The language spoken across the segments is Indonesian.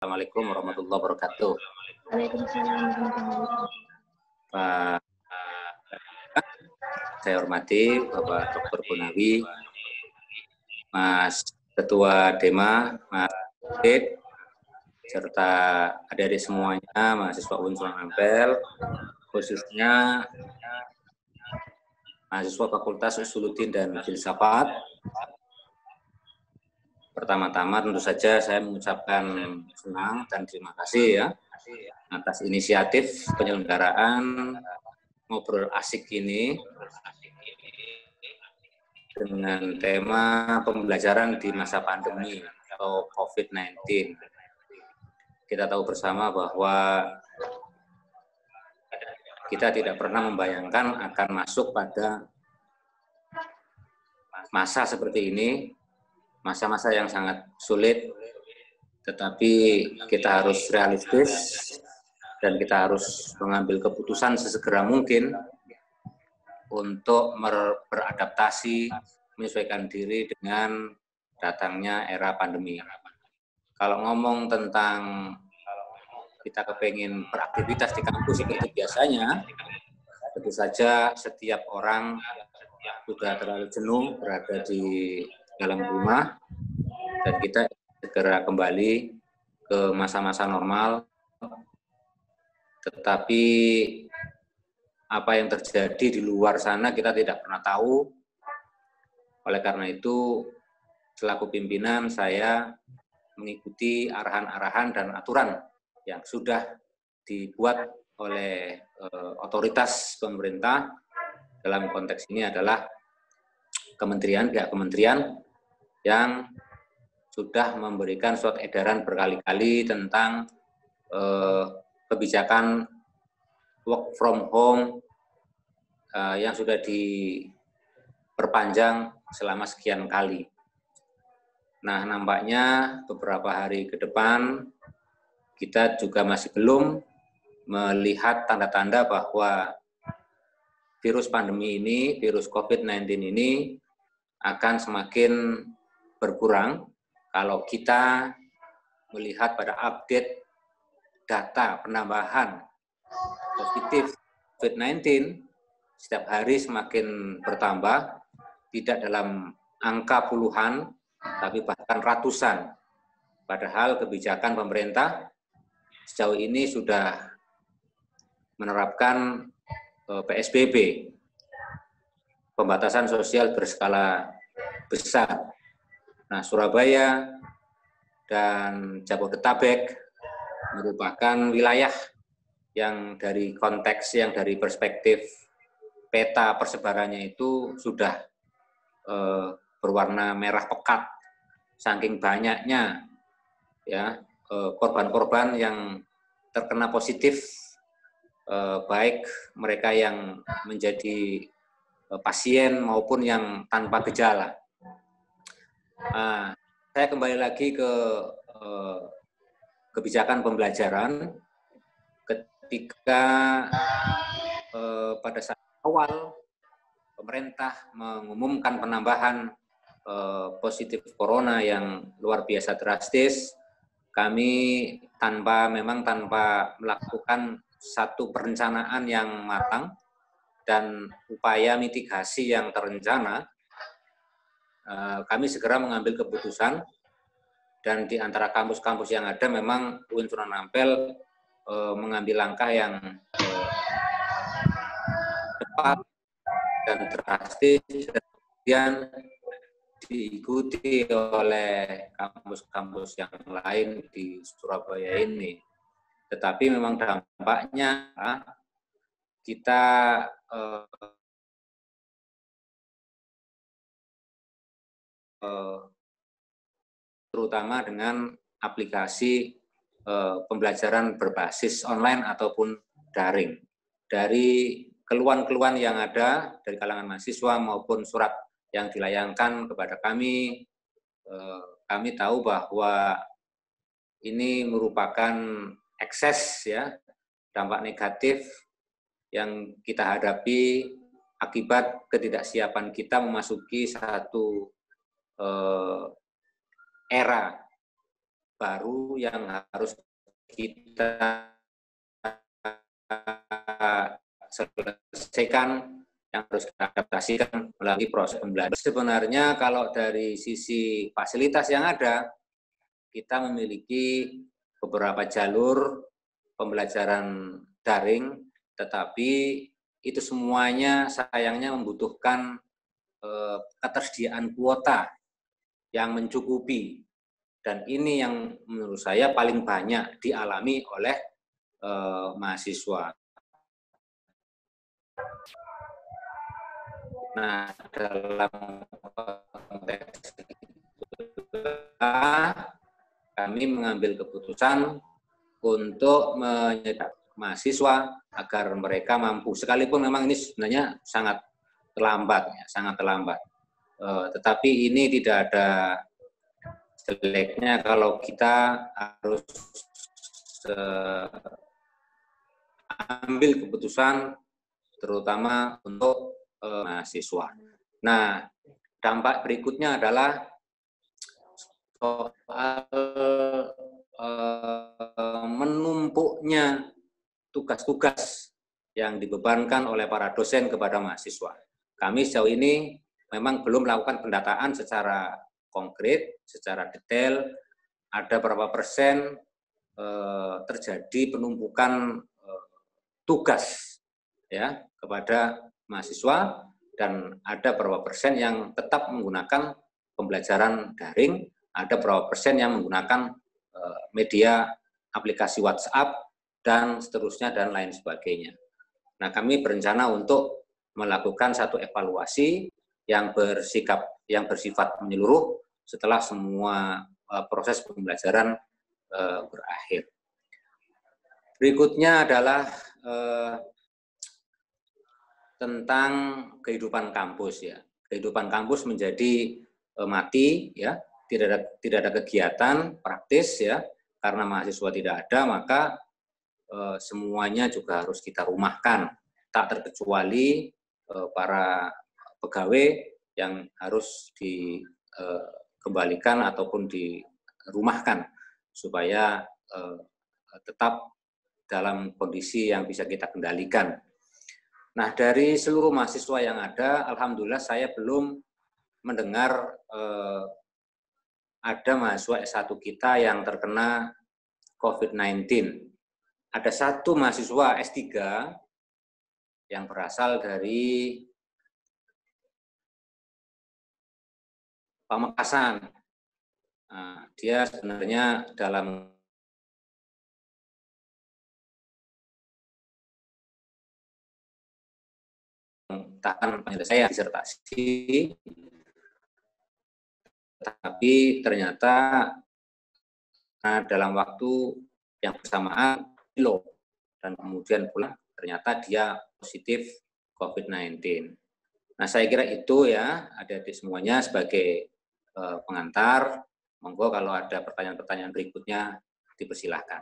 Assalamualaikum warahmatullahi wabarakatuh. Waalaikumsalam warahmatullahi wabarakatuh. Pak, saya hormati Bapak Dr. Gunawi, Mas Ketua DEMA, Mas Ded, serta adik-adik semuanya, mahasiswa Unsur Ampel, khususnya mahasiswa Fakultas Usuluddin dan Filsafat. Pertama-tama tentu saja saya mengucapkan senang dan terima kasih ya atas inisiatif penyelenggaraan ngobrol asik ini dengan tema pembelajaran di masa pandemi atau COVID-19. Kita tahu bersama bahwa kita tidak pernah membayangkan akan masuk pada masa seperti ini, masa-masa yang sangat sulit, tetapi kita harus realistis dan kita harus mengambil keputusan sesegera mungkin untuk beradaptasi, menyesuaikan diri dengan datangnya era pandemi. Kalau ngomong tentang kita kepingin beraktivitas di kampus seperti biasanya, tentu saja setiap orang sudah terlalu jenuh berada di dalam rumah, dan kita segera kembali ke masa-masa normal. Tetapi apa yang terjadi di luar sana kita tidak pernah tahu. Oleh karena itu, selaku pimpinan saya mengikuti arahan-arahan dan aturan yang sudah dibuat oleh otoritas pemerintah. Dalam konteks ini adalah pihak kementerian yang sudah memberikan surat edaran berkali-kali tentang kebijakan work from home yang sudah diperpanjang selama sekian kali. Nah, nampaknya beberapa hari ke depan kita juga masih belum melihat tanda-tanda bahwa virus pandemi ini, virus COVID-19 ini akan semakin berkurang kalau kita melihat pada update data penambahan positif COVID-19 setiap hari semakin bertambah, tidak dalam angka puluhan, tapi bahkan ratusan. Padahal kebijakan pemerintah sejauh ini sudah menerapkan PSBB, pembatasan sosial berskala besar. Nah, Surabaya dan Jabodetabek merupakan wilayah yang dari konteks, yang dari perspektif peta persebarannya itu sudah berwarna merah pekat, saking banyaknya ya korban-korban yang terkena positif, baik mereka yang menjadi pasien maupun yang tanpa gejala. Saya kembali lagi ke kebijakan pembelajaran ketika pada saat awal pemerintah mengumumkan penambahan positif corona yang luar biasa drastis, kami tanpa melakukan satu perencanaan yang matang dan upaya mitigasi yang terencana, kami segera mengambil keputusan, dan di antara kampus-kampus yang ada memang Unsur Ampel mengambil langkah yang cepat dan drastis, dan kemudian diikuti oleh kampus-kampus yang lain di Surabaya ini. Tetapi memang dampaknya kita terutama dengan aplikasi pembelajaran berbasis online ataupun daring. Dari keluhan-keluhan yang ada dari kalangan mahasiswa maupun surat yang dilayangkan kepada kami, kami tahu bahwa ini merupakan ekses ya, dampak negatif yang kita hadapi akibat ketidaksiapan kita memasuki satu era baru yang harus kita selesaikan, yang harus kita adaptasikan melalui proses pembelajaran. Sebenarnya kalau dari sisi fasilitas yang ada, kita memiliki beberapa jalur pembelajaran daring, tetapi itu semuanya sayangnya membutuhkan ketersediaan kuota yang mencukupi. Dan ini yang menurut saya paling banyak dialami oleh mahasiswa. Nah, dalam konteks kami mengambil keputusan untuk menyediakan mahasiswa agar mereka mampu. Sekalipun memang ini sebenarnya sangat terlambat, ya, sangat terlambat. Tetapi ini tidak ada jeleknya kalau kita harus ambil keputusan terutama untuk mahasiswa. Nah, dampak berikutnya adalah soal menumpuknya tugas-tugas yang dibebankan oleh para dosen kepada mahasiswa. Kami sejauh ini memang belum melakukan pendataan secara konkret, secara detail, ada berapa persen terjadi penumpukan tugas ya kepada mahasiswa, dan ada berapa persen yang tetap menggunakan pembelajaran daring, ada berapa persen yang menggunakan media aplikasi WhatsApp dan seterusnya dan lain sebagainya. Nah, kami berencana untuk melakukan satu evaluasi yang bersifat menyeluruh setelah semua proses pembelajaran berakhir. Berikutnya adalah tentang kehidupan kampus ya. Kehidupan kampus menjadi mati ya, tidak ada kegiatan praktis ya, karena mahasiswa tidak ada, maka semuanya juga harus kita rumahkan, tak terkecuali para pegawai yang harus dikembalikan ataupun dirumahkan supaya tetap dalam kondisi yang bisa kita kendalikan. Nah, dari seluruh mahasiswa yang ada, alhamdulillah saya belum mendengar ada mahasiswa S1 kita yang terkena COVID-19. Ada satu mahasiswa S3 yang berasal dari Pamekasan. Nah, dia sebenarnya dalam tahapan penyelesaian disertasi, tapi ternyata dalam waktu yang bersamaan dan kemudian pulang ternyata dia positif COVID-19. Nah, saya kira itu ya, adik-adik semuanya sebagai pengantar. Monggo kalau ada pertanyaan-pertanyaan berikutnya dipersilahkan.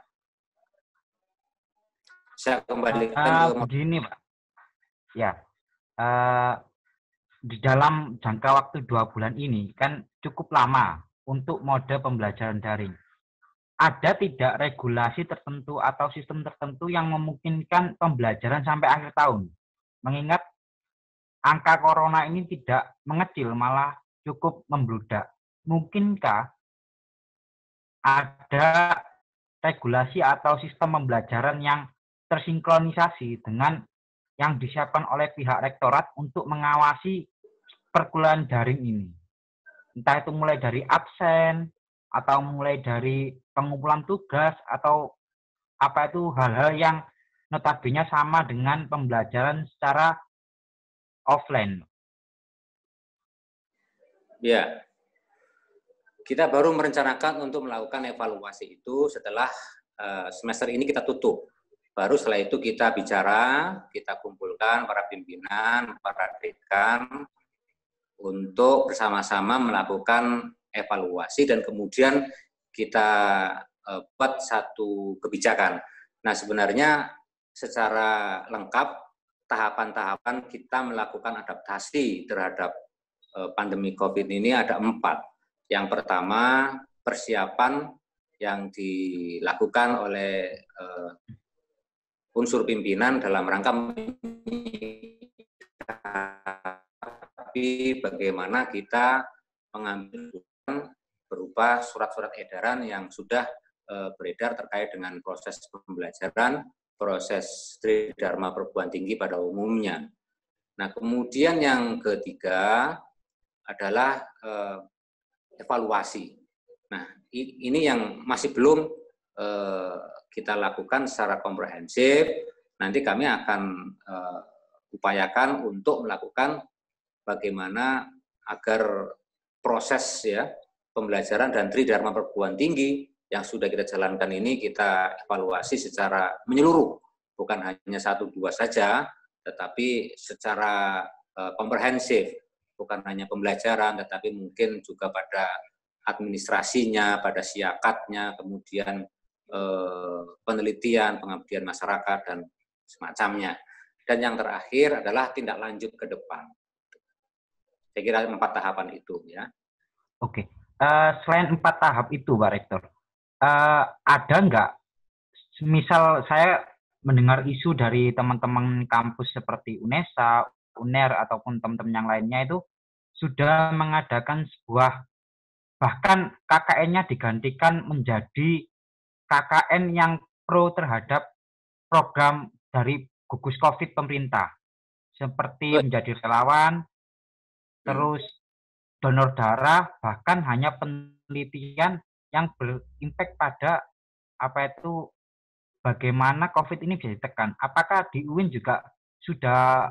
Saya kembalikan ke begini, Pak. Ya, di dalam jangka waktu 2 bulan ini kan cukup lama untuk mode pembelajaran daring. Ada tidak regulasi tertentu atau sistem tertentu yang memungkinkan pembelajaran sampai akhir tahun? Mengingat angka corona ini tidak mengecil, malah cukup membludak. Mungkinkah ada regulasi atau sistem pembelajaran yang tersinkronisasi dengan yang disiapkan oleh pihak rektorat untuk mengawasi perkuliahan daring ini? Entah itu mulai dari absen, atau mulai dari pengumpulan tugas, atau apa itu hal-hal yang notabene sama dengan pembelajaran secara offline. Ya, kita baru merencanakan untuk melakukan evaluasi itu setelah semester ini kita tutup. Baru setelah itu kita bicara, kita kumpulkan para pimpinan, para dekan, untuk bersama-sama melakukan evaluasi dan kemudian kita buat satu kebijakan. Nah, sebenarnya secara lengkap tahapan-tahapan kita melakukan adaptasi terhadap pandemi COVID ini ada 4. Yang pertama, persiapan yang dilakukan oleh unsur pimpinan dalam rangka tapi bagaimana kita mengambil berupa surat-surat edaran yang sudah beredar terkait dengan proses pembelajaran, proses Tridharma perguruan tinggi pada umumnya. Nah, kemudian yang ketiga adalah evaluasi. Nah, ini yang masih belum kita lakukan secara komprehensif. Nanti kami akan upayakan untuk melakukan bagaimana agar proses ya pembelajaran dan Tridharma perguruan tinggi yang sudah kita jalankan ini kita evaluasi secara menyeluruh, bukan hanya 1-2 saja, tetapi secara komprehensif, bukan hanya pembelajaran, tetapi mungkin juga pada administrasinya, pada siakatnya, kemudian penelitian, pengabdian masyarakat, dan semacamnya. Dan yang terakhir adalah tindak lanjut ke depan. Saya kira 4 tahapan itu ya. Oke. Selain 4 tahap itu, Pak Rektor, ada nggak, misal saya mendengar isu dari teman-teman kampus seperti UNESA, UNER, ataupun teman-teman yang lainnya itu sudah mengadakan sebuah, bahkan KKN-nya digantikan menjadi KKN yang pro terhadap program dari gugus COVID pemerintah, seperti menjadi relawan, terus donor darah, bahkan hanya penelitian yang berimpact pada bagaimana COVID ini bisa ditekan. Apakah di UIN juga sudah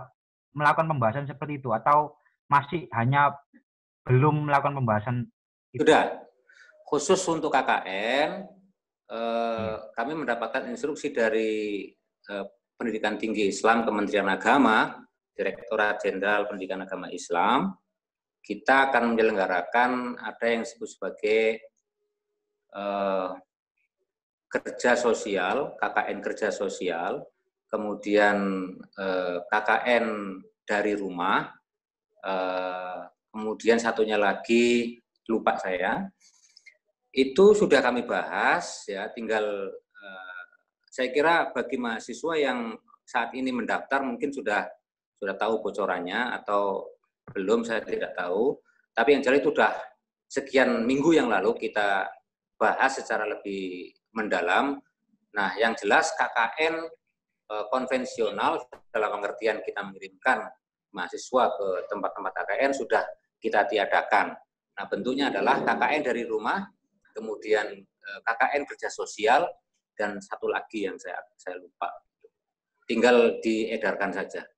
melakukan pembahasan seperti itu, atau masih hanya belum melakukan pembahasan itu? Sudah. Khusus untuk KKN, kami mendapatkan instruksi dari Pendidikan Tinggi Islam Kementerian Agama, Direktorat Jenderal Pendidikan Agama Islam. Kita akan menyelenggarakan ada yang disebut sebagai kerja sosial, KKN kerja sosial, kemudian KKN dari rumah, kemudian satunya lagi lupa saya. Itu sudah kami bahas ya, tinggal saya kira bagi mahasiswa yang saat ini mendaftar mungkin sudah tahu bocorannya atau belum, saya tidak tahu. Tapi yang jelas itu sudah sekian minggu yang lalu kita bahas secara lebih mendalam. Nah, yang jelas KKN konvensional dalam pengertian kita mengirimkan mahasiswa ke tempat-tempat KKN sudah kita tiadakan. Nah, bentuknya adalah KKN dari rumah, kemudian KKN kerja sosial, dan satu lagi yang saya lupa. Tinggal diedarkan saja.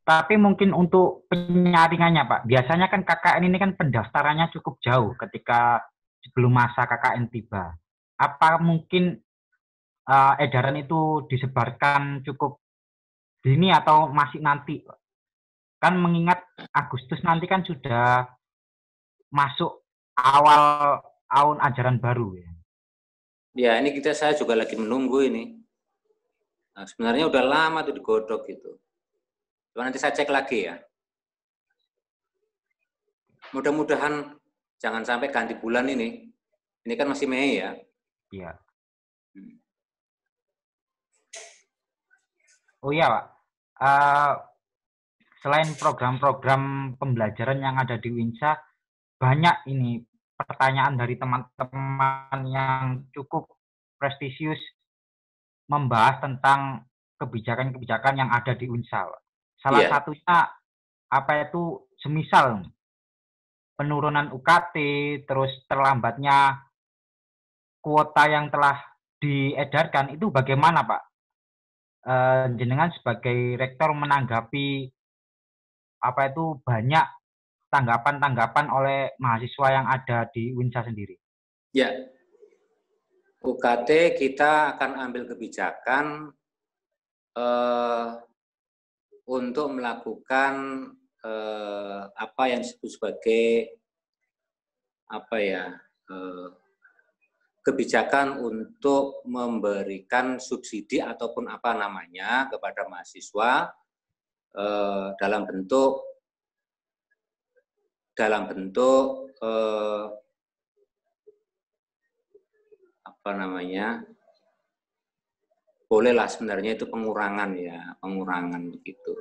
Tapi mungkin untuk penyaringannya, Pak, biasanya kan KKN ini kan pendaftarannya cukup jauh ketika sebelum masa KKN tiba. Apa mungkin edaran itu disebarkan cukup dini atau masih nanti? Kan mengingat Agustus nanti kan sudah masuk awal tahun ajaran baru ya. Ya, ini saya juga lagi menunggu ini. Nah, sebenarnya udah lama tuh digodok gitu. Cuma nanti saya cek lagi ya. Mudah-mudahan jangan sampai ganti bulan ini. Ini kan masih Mei ya. Iya. Oh iya, Pak. Selain program-program pembelajaran yang ada di WINSA, banyak ini pertanyaan dari teman-teman yang cukup prestisius membahas tentang kebijakan-kebijakan yang ada di WINSA. Salah satunya semisal penurunan UKT, terus terlambatnya kuota yang telah diedarkan, itu bagaimana, Pak? Jenengan sebagai rektor menanggapi banyak tanggapan-tanggapan oleh mahasiswa yang ada di WINSA sendiri? Ya, UKT kita akan ambil kebijakan untuk melakukan apa yang disebut sebagai kebijakan untuk memberikan subsidi ataupun apa namanya kepada mahasiswa dalam bentuk apa namanya, bolehlah sebenarnya itu pengurangan ya, pengurangan begitu.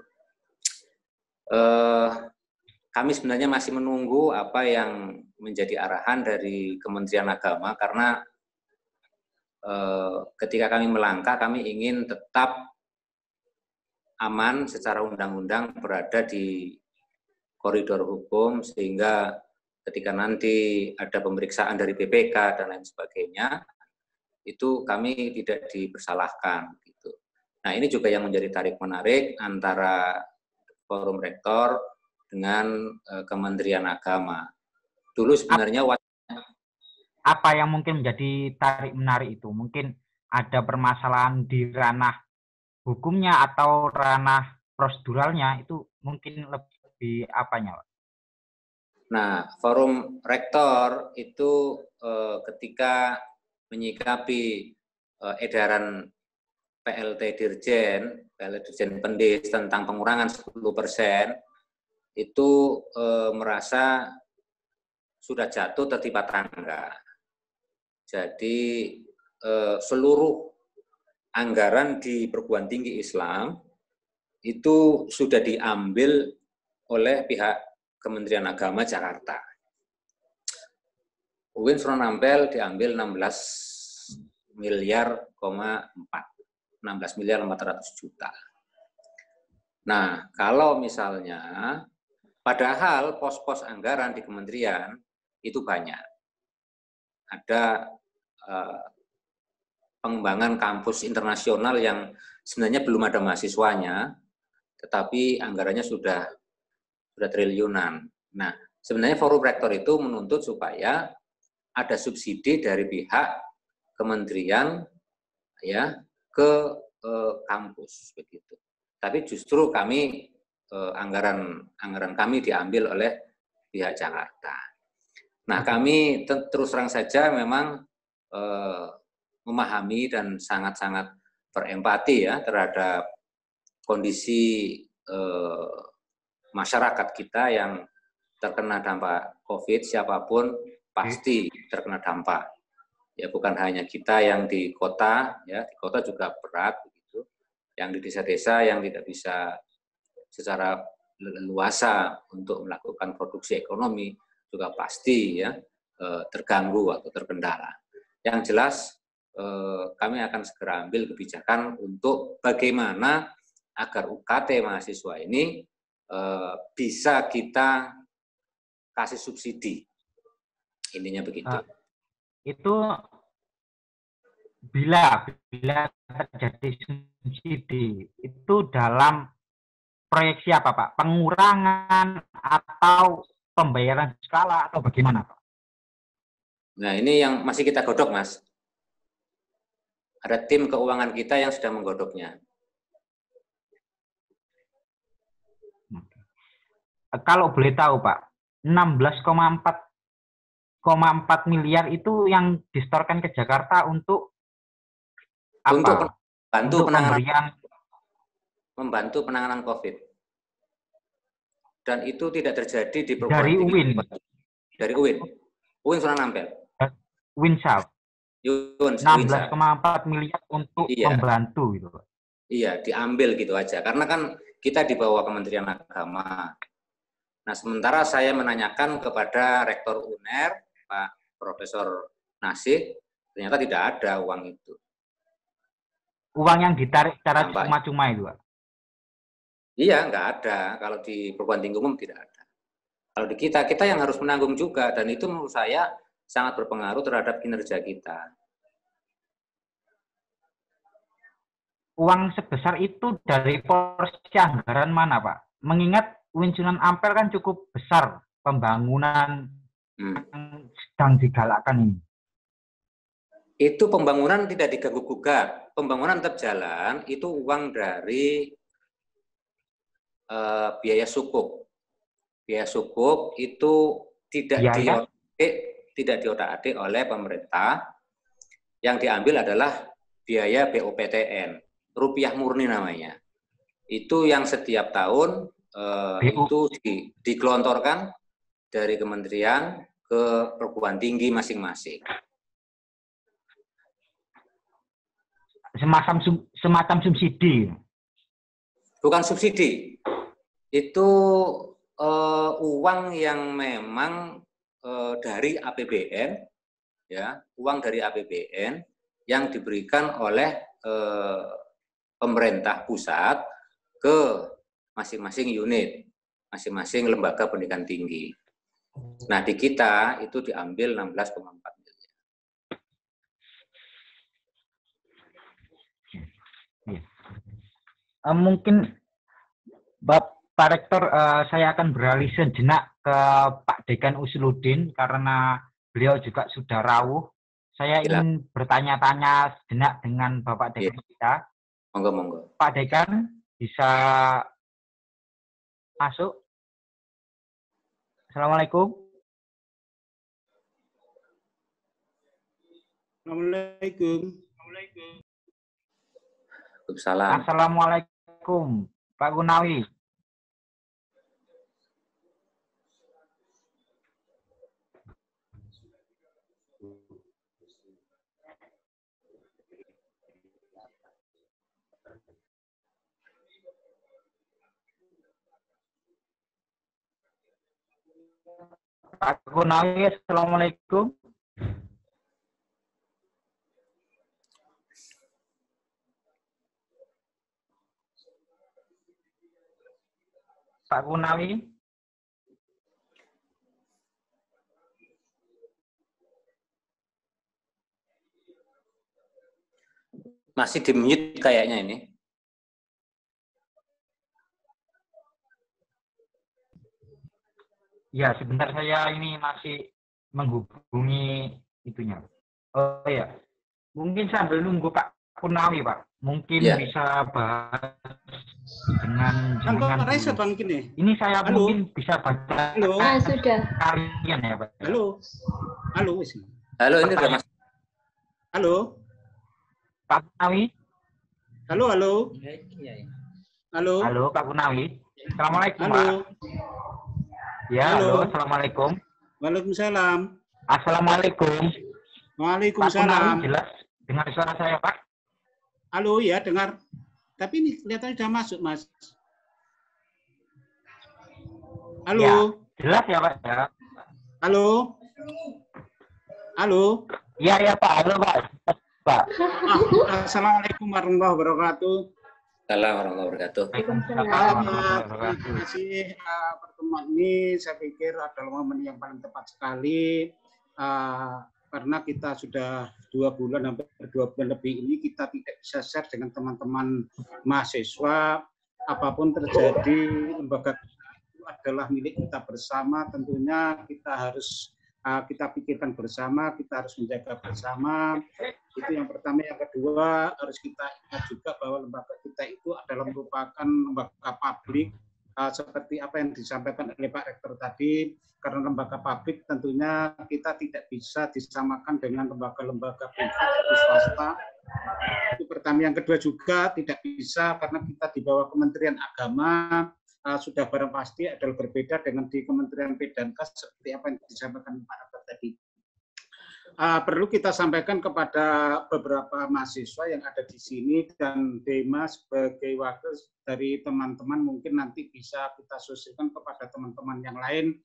Kami sebenarnya masih menunggu apa yang menjadi arahan dari Kementerian Agama karena ketika kami melangkah kami ingin tetap aman secara undang-undang berada di koridor hukum sehingga ketika nanti ada pemeriksaan dari BPK dan lain sebagainya itu kami tidak dipersalahkan gitu. Nah, ini juga yang menjadi tarik-menarik antara Forum Rektor dengan Kementerian Agama. Dulu sebenarnya apa yang mungkin menjadi tarik-menarik itu? Mungkin ada permasalahan di ranah hukumnya atau ranah proseduralnya, itu mungkin lebih apanya, Pak? Nah, Forum Rektor itu ketika menyikapi edaran PLT Dirjen Pendes tentang pengurangan 10%, itu merasa sudah jatuh tertimpa tangga. Jadi seluruh anggaran di perguruan tinggi Islam itu sudah diambil oleh pihak Kementerian Agama Jakarta. UIN Sunan Ampel diambil 16 miliar, 16 miliar 400 juta. Nah, kalau misalnya, padahal pos-pos anggaran di kementerian itu banyak. Ada pengembangan kampus internasional yang sebenarnya belum ada mahasiswanya, tetapi anggarannya sudah triliunan. Nah, sebenarnya Forum Rektor itu menuntut supaya ada subsidi dari pihak kementerian ya ke kampus begitu. Tapi justru kami anggaran kami diambil oleh pihak Jakarta. Nah, kami terus terang saja memang memahami dan sangat-sangat berempati ya terhadap kondisi masyarakat kita yang terkena dampak COVID, siapapun pasti terkena dampak. Ya bukan hanya kita yang di kota, ya di kota juga berat begitu. Yang di desa-desa yang tidak bisa secara leluasa untuk melakukan produksi ekonomi juga pasti ya terganggu atau terkendala. Yang jelas kami akan segera ambil kebijakan untuk bagaimana agar UKT mahasiswa ini bisa kita kasih subsidi. Intinya begitu. Itu bila terjadi subsidi, itu dalam proyeksi apa, Pak? Pengurangan atau pembayaran skala atau bagaimana, Pak? Nah, ini yang masih kita godok, Mas. Ada tim keuangan kita yang sedang menggodoknya. Kalau boleh tahu, Pak, 16,4 miliar itu yang disetorkan ke Jakarta untuk apa? Untuk membantu penanganan COVID. Dan itu tidak terjadi di perguruan tinggi. Dari UIN. Dari UIN. UIN Sunan Ampel. UIN South. 16,4 miliar untuk membantu gitu, Pak. Iya, diambil gitu aja. Karena kan kita di bawah Kementerian Agama. Nah, sementara saya menanyakan kepada Rektor UNER, Pak Profesor Nasih, ternyata tidak ada uang itu. Uang yang ditarik secara cuma-cuma itu, Pak? Iya, nggak ada. Kalau di perguruan tinggi umum tidak ada. Kalau di kita yang harus menanggung juga, dan itu menurut saya sangat berpengaruh terhadap kinerja kita. Uang sebesar itu dari porsi anggaran mana, Pak? Mengingat UIN Sunan Ampel kan cukup besar pembangunan yang sedang digalakkan ini. Itu pembangunan tidak diganggu-gugat. Pembangunan tetap jalan, itu uang dari biaya sukuk. Biaya sukuk itu tidak diotak-atik oleh pemerintah. Yang diambil adalah biaya BOPTN, rupiah murni namanya. Itu yang setiap tahun itu digelontorkan dari kementerian ke perguruan tinggi masing-masing. semacam subsidi. Bukan subsidi, itu uang yang memang dari APBN, ya, uang dari APBN yang diberikan oleh pemerintah pusat ke masing-masing unit, masing-masing lembaga pendidikan tinggi. Nah, di kita itu diambil 16,4 miliar. Mungkin Pak Rektor, saya akan beralih sejenak ke Pak Dekan Usluddin karena beliau juga sudah rawuh. Saya ingin bertanya-tanya sejenak dengan Bapak Dekan kita. Monggo. Pak Dekan bisa masuk? Assalamualaikum. Assalamualaikum, Pak Gunawi. Pak Gunawi, assalamualaikum. Pak Gunawi. Masih di mute kayaknya ini. Ya, sebentar, saya ini masih menghubungi itunya. Oh ya, mungkin sambil nunggu Pak Gunawi, Pak. Mungkin bisa bahas dengan ini saya mungkin bisa baca. Halo. Sudah. Kalian ya, Pak. Halo, ini udah masuk. Halo. Pak Gunawi. Halo. Halo, Pak Gunawi. Assalamualaikum, Pak. Ya, halo, assalamualaikum. Waalaikumsalam. Assalamualaikum. Waalaikumsalam. Pak Gunawi, jelas dengar suara saya, Pak? Halo, ya dengar. Tapi ini kelihatannya sudah masuk, Mas. Halo. Ya, jelas ya, Pak? Ya. Halo. Ya, Pak. Halo, Pak. Assalamualaikum warahmatullahi wabarakatuh. Assalamualaikum warahmatullahi Terima kasih pertemuan ini. Saya pikir adalah momen yang paling tepat sekali karena kita sudah 2 bulan, hampir 2 bulan lebih ini kita tidak bisa share dengan teman-teman mahasiswa. Apapun terjadi, lembaga itu adalah milik kita bersama. Tentunya kita harus kita pikirkan bersama, kita harus menjaga bersama. Itu yang pertama. Yang kedua, harus kita ingat juga bahwa lembaga kita itu adalah merupakan lembaga publik, seperti apa yang disampaikan oleh Pak Rektor tadi. Karena lembaga publik tentunya kita tidak bisa disamakan dengan lembaga-lembaga privat atau swasta. Itu pertama. Yang kedua juga tidak bisa karena kita di bawah Kementerian Agama, sudah barang pasti adalah berbeda dengan di Kementerian P.Dan.Kas seperti apa yang disampaikan Pak Rektor tadi. Perlu kita sampaikan kepada beberapa mahasiswa yang ada di sini dan Dema sebagai wakil dari teman-teman mungkin nanti bisa kita sosialkan kepada teman-teman yang lain.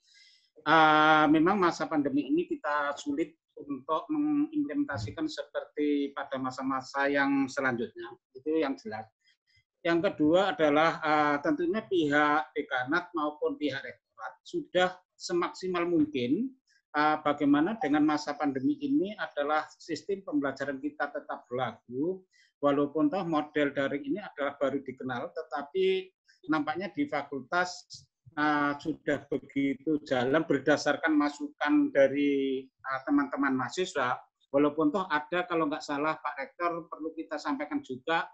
Memang masa pandemi ini kita sulit untuk mengimplementasikan seperti pada masa-masa yang selanjutnya. Itu yang jelas. Yang kedua adalah tentunya pihak dekanat maupun pihak rektorat sudah semaksimal mungkin bagaimana dengan masa pandemi ini adalah sistem pembelajaran kita tetap berlaku, walaupun toh model daring ini adalah baru dikenal, tetapi nampaknya di fakultas sudah begitu jalan berdasarkan masukan dari teman-teman mahasiswa, walaupun toh ada kalau nggak salah Pak Rektor perlu kita sampaikan juga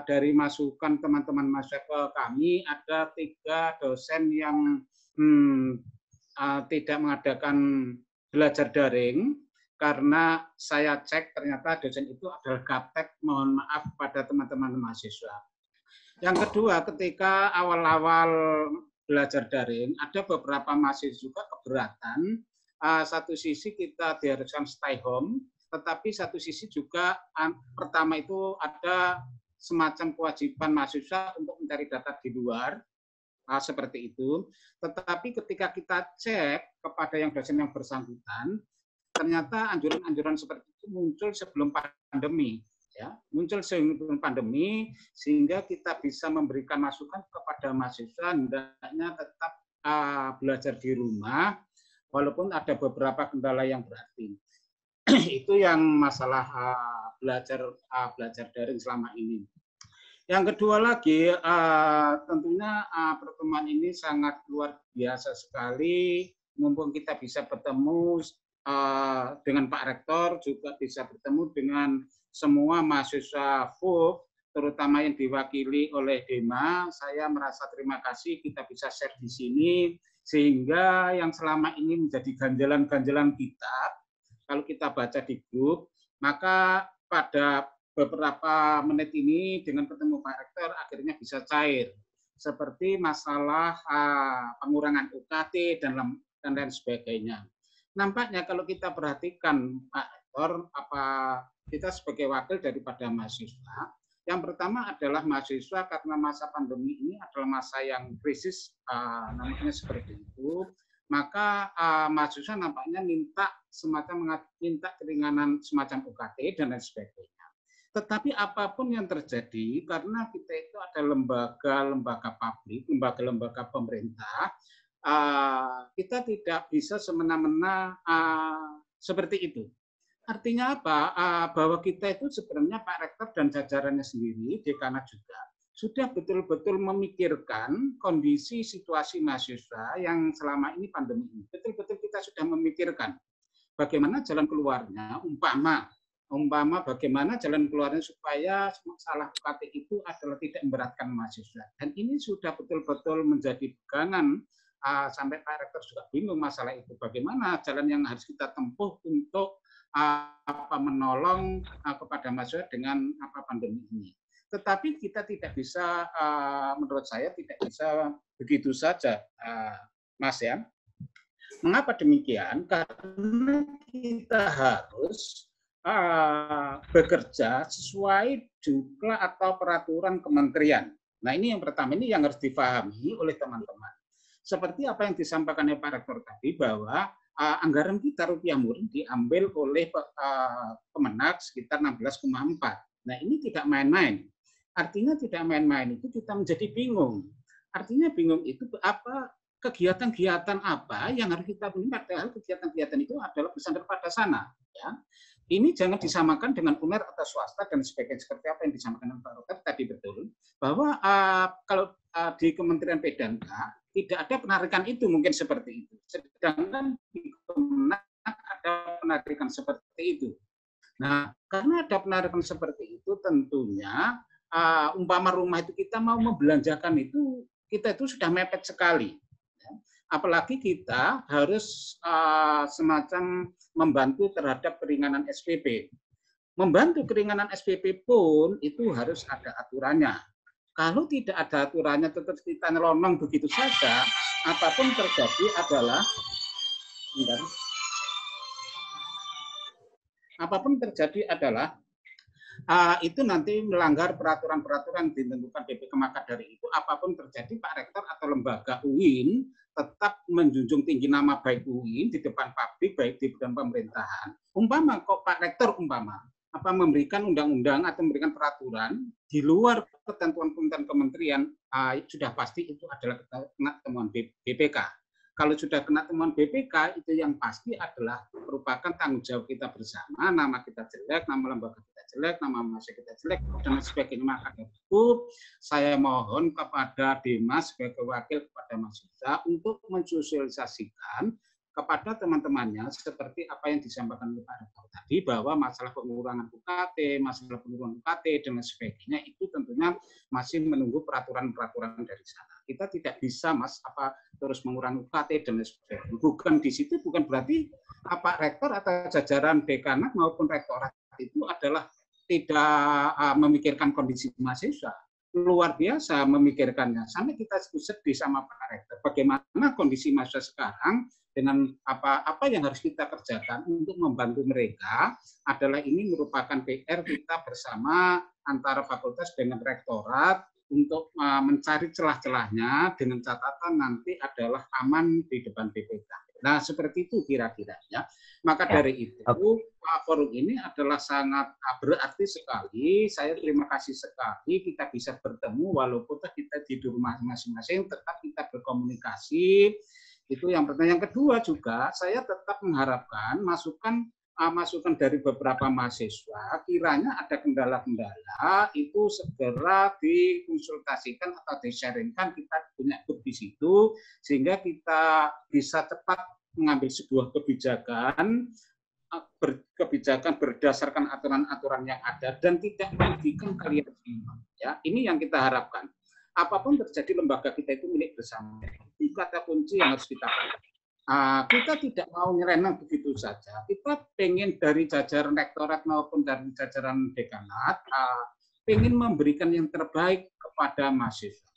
dari masukan teman-teman mahasiswa ke kami, ada 3 dosen yang tidak mengadakan belajar daring, karena saya cek ternyata dosen itu adalah gaptek, mohon maaf pada teman-teman mahasiswa. Yang kedua, ketika awal-awal belajar daring, ada beberapa mahasiswa juga keberatan. Satu sisi kita diharuskan stay home, tetapi satu sisi juga pertama itu ada semacam kewajiban mahasiswa untuk mencari data di luar, seperti itu. Tetapi ketika kita cek kepada yang dosen yang bersangkutan, ternyata anjuran-anjuran seperti itu muncul sebelum pandemi, ya, muncul sebelum pandemi, sehingga kita bisa memberikan masukan kepada mahasiswa hendaknya tetap belajar di rumah, walaupun ada beberapa kendala yang berarti. Itu yang masalah belajar daring selama ini. Yang kedua lagi, tentunya pertemuan ini sangat luar biasa sekali, mumpung kita bisa bertemu dengan Pak Rektor, juga bisa bertemu dengan semua mahasiswa FUB, terutama yang diwakili oleh Dema. Saya merasa terima kasih kita bisa share di sini, sehingga yang selama ini menjadi ganjalan-ganjalan kita, kalau kita baca di grup, maka pada beberapa menit ini dengan ketemu Pak Rektor akhirnya bisa cair, seperti masalah pengurangan UKT dan lain sebagainya. Nampaknya kalau kita perhatikan Pak Rektor, kita sebagai wakil daripada mahasiswa, yang pertama adalah mahasiswa karena masa pandemi ini adalah masa yang krisis, namanya seperti itu, maka mahasiswa nampaknya minta keringanan semacam UKT dan lain sebagainya. Tetapi apapun yang terjadi, karena kita itu ada lembaga-lembaga publik, lembaga-lembaga pemerintah, kita tidak bisa semena-mena seperti itu. Artinya apa? Bahwa kita itu sebenarnya Pak Rektor dan jajarannya sendiri, dekanat juga, sudah betul-betul memikirkan kondisi situasi mahasiswa yang selama ini pandemi ini. Betul-betul kita sudah memikirkan bagaimana jalan keluarnya, umpama bagaimana jalan keluarnya supaya masalah UKT itu adalah tidak memberatkan mahasiswa. Dan ini sudah betul-betul menjadi pegangan, sampai Pak Rektor juga bingung masalah itu. Bagaimana jalan yang harus kita tempuh untuk menolong kepada mahasiswa dengan pandemi ini. Tetapi kita tidak bisa, menurut saya tidak bisa begitu saja, Mas ya. Mengapa demikian? Karena kita harus bekerja sesuai jumlah atau peraturan kementerian. Nah, ini yang pertama, ini yang harus dipahami oleh teman-teman. Seperti apa yang disampaikan oleh Pak Rektor tadi, bahwa anggaran kita rupiah murni diambil oleh Kemenak sekitar 16,4. Nah, ini tidak main-main. Artinya tidak main-main itu kita menjadi bingung. Artinya bingung itu apa kegiatan-kegiatan apa yang harus kita punya, padahal kegiatan-kegiatan itu adalah bersandar pada sana. Ya. Ini jangan disamakan dengan UNER atau swasta dan sebagainya, seperti apa yang disampaikan Pak Rektor tadi betul, bahwa kalau di Kementerian P&K tidak ada penarikan itu, mungkin seperti itu. Sedangkan di Kemenak ada penarikan seperti itu. Nah, karena ada penarikan seperti itu, tentunya umpama rumah itu kita mau membelanjakan itu, kita itu sudah mepet sekali. Apalagi kita harus semacam membantu terhadap keringanan SPP. Membantu keringanan SPP pun itu harus ada aturannya. Kalau tidak ada aturannya tetap kita nyelonong begitu saja, apapun terjadi adalah itu nanti melanggar peraturan-peraturan ditentukan BPK. Maka dari itu apapun terjadi Pak Rektor atau lembaga UIN tetap menjunjung tinggi nama baik UIN di depan publik, baik di depan pemerintahan. Umpama kok Pak Rektor memberikan undang-undang atau memberikan peraturan di luar ketentuan kementerian, sudah pasti itu adalah kena temuan BPK. Kalau sudah kena temuan BPK, itu yang pasti adalah merupakan tanggung jawab kita bersama. Nama kita jelek, nama lembaga kita jelek, nama mahasiswa kita jelek, dan sebagainya. Maka itu saya mohon kepada Demas sebagai wakil kepada mahasiswa untuk mensosialisasikan kepada teman-temannya seperti apa yang disampaikan oleh Pak Rektor tadi, bahwa masalah pengurangan UKT, dan sebagainya itu tentunya masih menunggu peraturan-peraturan dari sana. Kita tidak bisa terus mengurangi UKT dan sebagainya. Bukan di situ, bukan berarti Pak Rektor atau jajaran dekanat maupun rektorat itu adalah tidak memikirkan kondisi mahasiswa. Luar biasa memikirkannya. Sampai kita sedih sama Pak Rektor. Bagaimana kondisi mahasiswa sekarang dengan apa yang harus kita kerjakan untuk membantu mereka adalah ini merupakan PR kita bersama antara fakultas dengan rektorat untuk mencari celah-celahnya dengan catatan nanti adalah aman di depan BPK. Nah, seperti itu kira-kira ya. Maka dari itu, forum ini adalah sangat berarti sekali. Saya terima kasih sekali kita bisa bertemu walaupun kita di rumah masing-masing, tetap kita berkomunikasi. Itu yang pertama. Yang kedua juga, saya tetap mengharapkan masukan dari beberapa mahasiswa, kiranya ada kendala-kendala itu segera dikonsultasikan atau di-sharingkan, kita punya grup di situ, sehingga kita bisa cepat mengambil sebuah kebijakan berdasarkan aturan-aturan yang ada dan tidak merugikan kalian semua. Ya, ini yang kita harapkan. Apapun terjadi, lembaga kita itu milik bersama. Itu kata kunci yang harus kita pakai. Kita tidak mau nyerenang begitu saja. Kita pengen dari jajaran rektorat maupun dari jajaran dekanat, pengen memberikan yang terbaik kepada mahasiswa.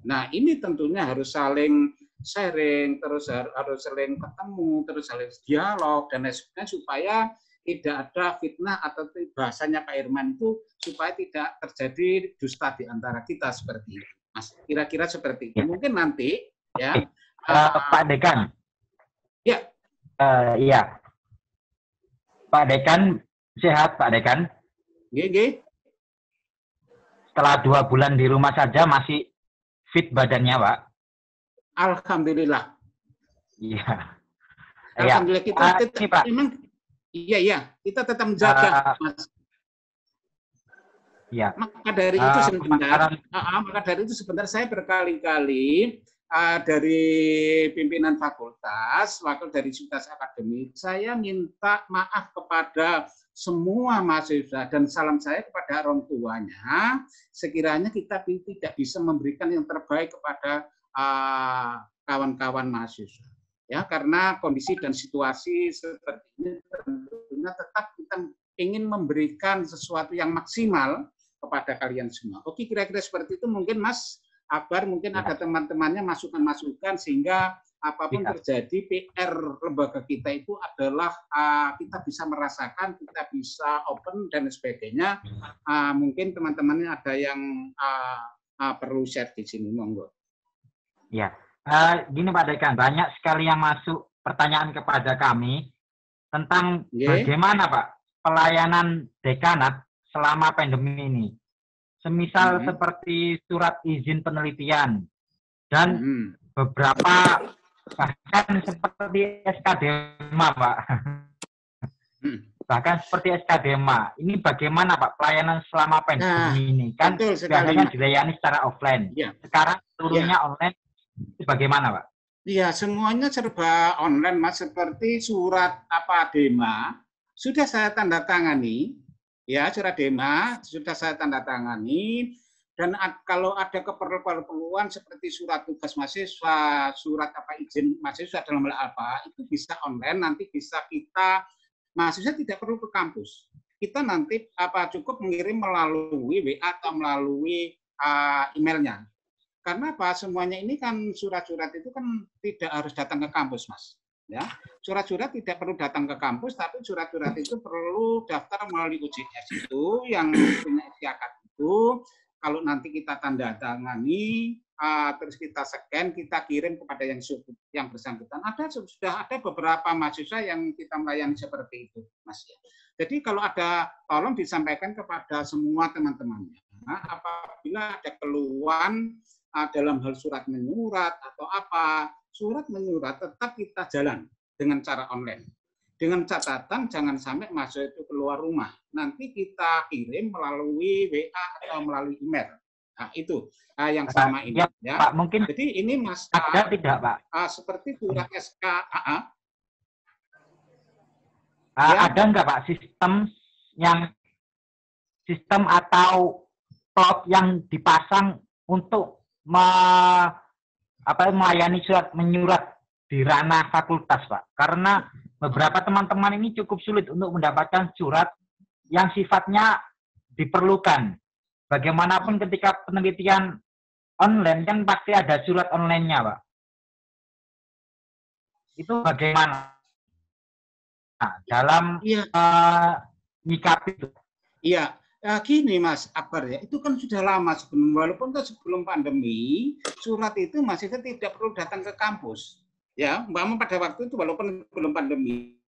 Nah, ini tentunya harus saling sharing, terus harus saling ketemu, terus saling dialog, dan lain sebagainya supaya tidak ada fitnah atau bahasanya Pak Irman itu supaya tidak terjadi dusta di antara kita seperti itu. Mas, kira-kira seperti itu. Mungkin nanti ya Pak Dekan. Ya. Iya. Pak Dekan, sehat Pak Dekan? Iya. Setelah 2 bulan di rumah saja masih fit badannya, Pak? Alhamdulillah. Iya. Alhamdulillah kita ini, Pak. memang iya, kita tetap menjaga, Mas. Iya. Maka dari itu sebentar saya berkali-kali dari pimpinan fakultas, wakil dari Sivitas Akademik, saya minta maaf kepada semua mahasiswa dan salam saya kepada orang tuanya, sekiranya kita tidak bisa memberikan yang terbaik kepada kawan-kawan mahasiswa. Ya, karena kondisi dan situasi seperti ini tentunya tetap kita ingin memberikan sesuatu yang maksimal kepada kalian semua. Oke, kira-kira seperti itu mungkin Mas Akbar, mungkin ada teman-temannya masukan-masukan sehingga apapun terjadi PR lembaga kita itu adalah kita bisa merasakan, kita bisa open dan sebagainya. Mungkin teman-temannya ada yang perlu share di sini, monggo. Ya, gini Pak Dekan, banyak sekali yang masuk pertanyaan kepada kami tentang bagaimana Pak pelayanan dekanat selama pandemi ini. Semisal seperti surat izin penelitian dan beberapa bahkan seperti SKDMA, Pak. Bahkan seperti SKDMA. Ini bagaimana Pak pelayanan selama pandemi ini? Kan biasanya dilayani secara offline. Ya. Sekarang seluruhnya online. Itu bagaimana Pak? Iya, semuanya serba online Mas. Seperti surat DEMA sudah saya tanda tangani. Ya, surat DEMA sudah saya tanda tangani, dan kalau ada keperluan seperti surat tugas mahasiswa, surat izin mahasiswa dalam hal apa, itu bisa online, nanti bisa mahasiswa tidak perlu ke kampus. Kita nanti cukup mengirim melalui WA atau melalui emailnya. Karena semuanya ini kan surat-surat itu kan tidak harus datang ke kampus, Mas. Ya, surat-surat tidak perlu datang ke kampus, tapi surat-surat itu perlu daftar melalui UJS itu yang punya istiakat itu. Kalau nanti kita tanda tangani, terus kita scan, kita kirim kepada yang bersangkutan. Sudah ada beberapa mahasiswa yang kita melayani seperti itu, Mas. Jadi kalau ada, tolong disampaikan kepada semua teman-temannya. Apabila ada keluhan dalam hal surat menyurat atau surat menyurat tetap kita jalan dengan cara online. Dengan catatan jangan sampai mahasiswa itu keluar rumah. Nanti kita kirim melalui WA atau melalui email. Nah, itu yang selama ini. Ya, Pak, mungkin jadi ini Mas ada tidak, Pak? Seperti surat SK. Ada enggak Pak sistem atau plot yang dipasang untuk melayani surat menyurat di ranah fakultas, Pak? Karena beberapa teman-teman ini cukup sulit untuk mendapatkan surat yang sifatnya diperlukan. Bagaimanapun ketika penelitian online kan pasti ada surat online-nya, Pak. itu bagaimana dalam Iya, nyikapi itu? iya. Gini Mas Akbar ya, itu kan sudah lama walaupun kan sebelum pandemi, surat itu masih tidak perlu datang ke kampus. Ya, memang pada waktu itu walaupun belum pandemi.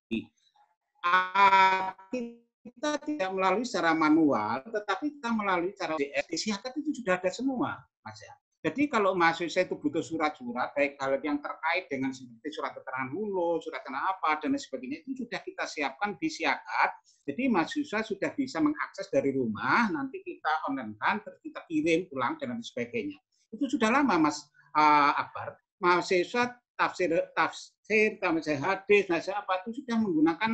Kita tidak melalui secara manual, tetapi kita melalui cara siakat itu sudah ada semua, Mas ya. Jadi kalau mahasiswa itu butuh surat-surat, baik hal yang terkait dengan seperti surat keterangan lulus, surat apa, dan lain sebagainya, itu sudah kita siapkan di siakat. Jadi mahasiswa sudah bisa mengakses dari rumah, nanti kita online-kan, terus kita kirim pulang, dan lain sebagainya. Itu sudah lama, Mas Akbar. Mahasiswa tafsir, hadis, apa itu sudah menggunakan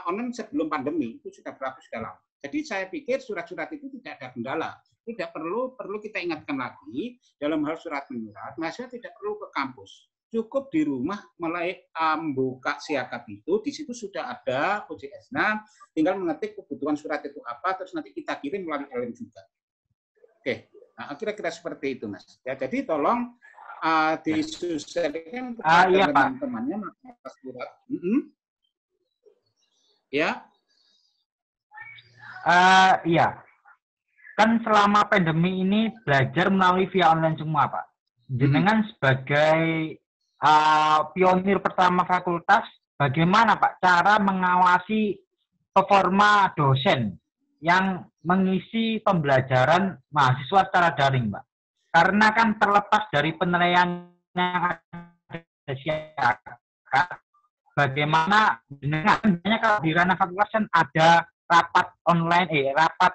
online sebelum pandemi, itu sudah berlaku sudah lama. Jadi saya pikir surat-surat itu tidak ada kendala. Tidak perlu kita ingatkan lagi dalam hal surat menyurat, mahasiswa tidak perlu ke kampus. Cukup di rumah mulai membuka siakat itu, di situ sudah ada OJS-nya, tinggal mengetik kebutuhan surat itu apa, terus nanti kita kirim melalui email juga. Oke, nah, kira-kira seperti itu, Mas. Ya, jadi tolong disusulkan kepada iya, teman-temannya maka surat. Ya. Iya. Kan selama pandemi ini belajar melalui via online semua, Pak. Jenengan sebagai pionir pertama fakultas, bagaimana Pak cara mengawasi performa dosen yang mengisi pembelajaran mahasiswa secara daring, Pak? Karena kan terlepas dari penilaian yang ada siakat, bagaimana jenengan kalau di ranah fakultas kan ada rapat online, rapat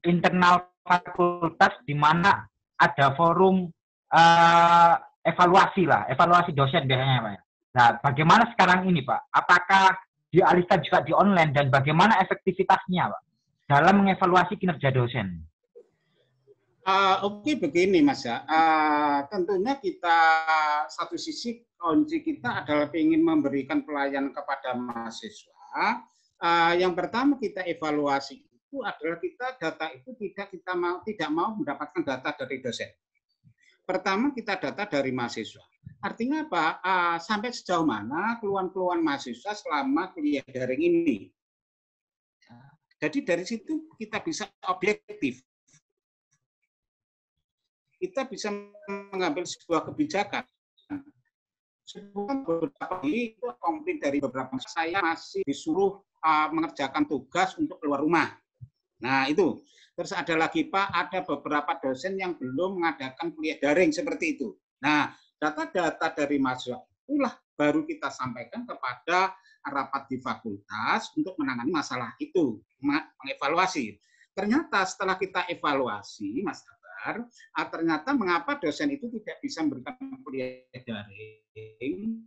internal fakultas di mana ada forum evaluasi dosen biasanya, Pak. Nah, bagaimana sekarang ini, Pak? Apakah dialihkan juga di online dan bagaimana efektivitasnya, Pak, dalam mengevaluasi kinerja dosen? Oke, begini Mas ya. Tentunya kita satu sisi kunci kita adalah ingin memberikan pelayanan kepada mahasiswa. Yang pertama kita evaluasi itu adalah data itu tidak mau mendapatkan data dari dosen. Pertama kita data dari mahasiswa. Artinya apa? Sampai sejauh mana keluhan-keluhan mahasiswa selama kuliah daring ini. Jadi dari situ kita bisa objektif. Kita bisa mengambil sebuah kebijakan. Beberapa itu komplain dari beberapa saya masih disuruh mengerjakan tugas untuk keluar rumah. Nah itu. Terus ada lagi Pak, ada beberapa dosen yang belum mengadakan kuliah daring seperti itu. Nah data-data dari mahasiswa itulah baru kita sampaikan kepada rapat di fakultas untuk menangani masalah itu, mengevaluasi. Ternyata setelah kita evaluasi, Mas Akbar, ternyata mengapa dosen itu tidak bisa memberikan kuliah daring?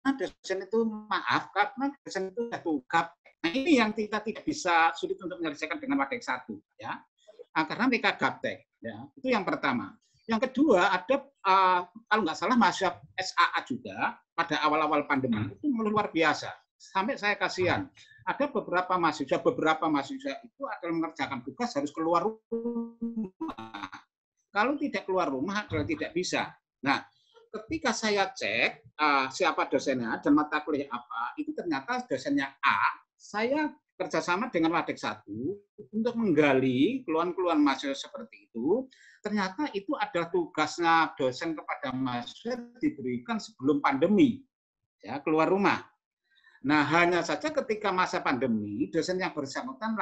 Nah, dosen itu maaf karena dosen itu sudah tunggap. Nah ini yang kita tidak bisa sulit untuk menyelesaikan dengan Wadek 1 ya. Karena mereka gaptek ya. Itu yang pertama. Yang kedua ada kalau nggak salah mahasiswa SAA juga pada awal-awal pandemi itu luar biasa. Sampai saya kasihan. Ada beberapa mahasiswa itu adalah mengerjakan tugas harus keluar rumah. Kalau tidak keluar rumah adalah tidak bisa. Nah, ketika saya cek siapa dosennya dan mata kuliah apa, itu ternyata dosennya A. Saya kerjasama dengan Wadek 1 untuk menggali keluhan-keluhan mahasiswa seperti itu. Ternyata itu adalah tugasnya dosen kepada mahasiswa diberikan sebelum pandemi, ya keluar rumah. Nah, hanya saja ketika masa pandemi, dosen yang bersangkutan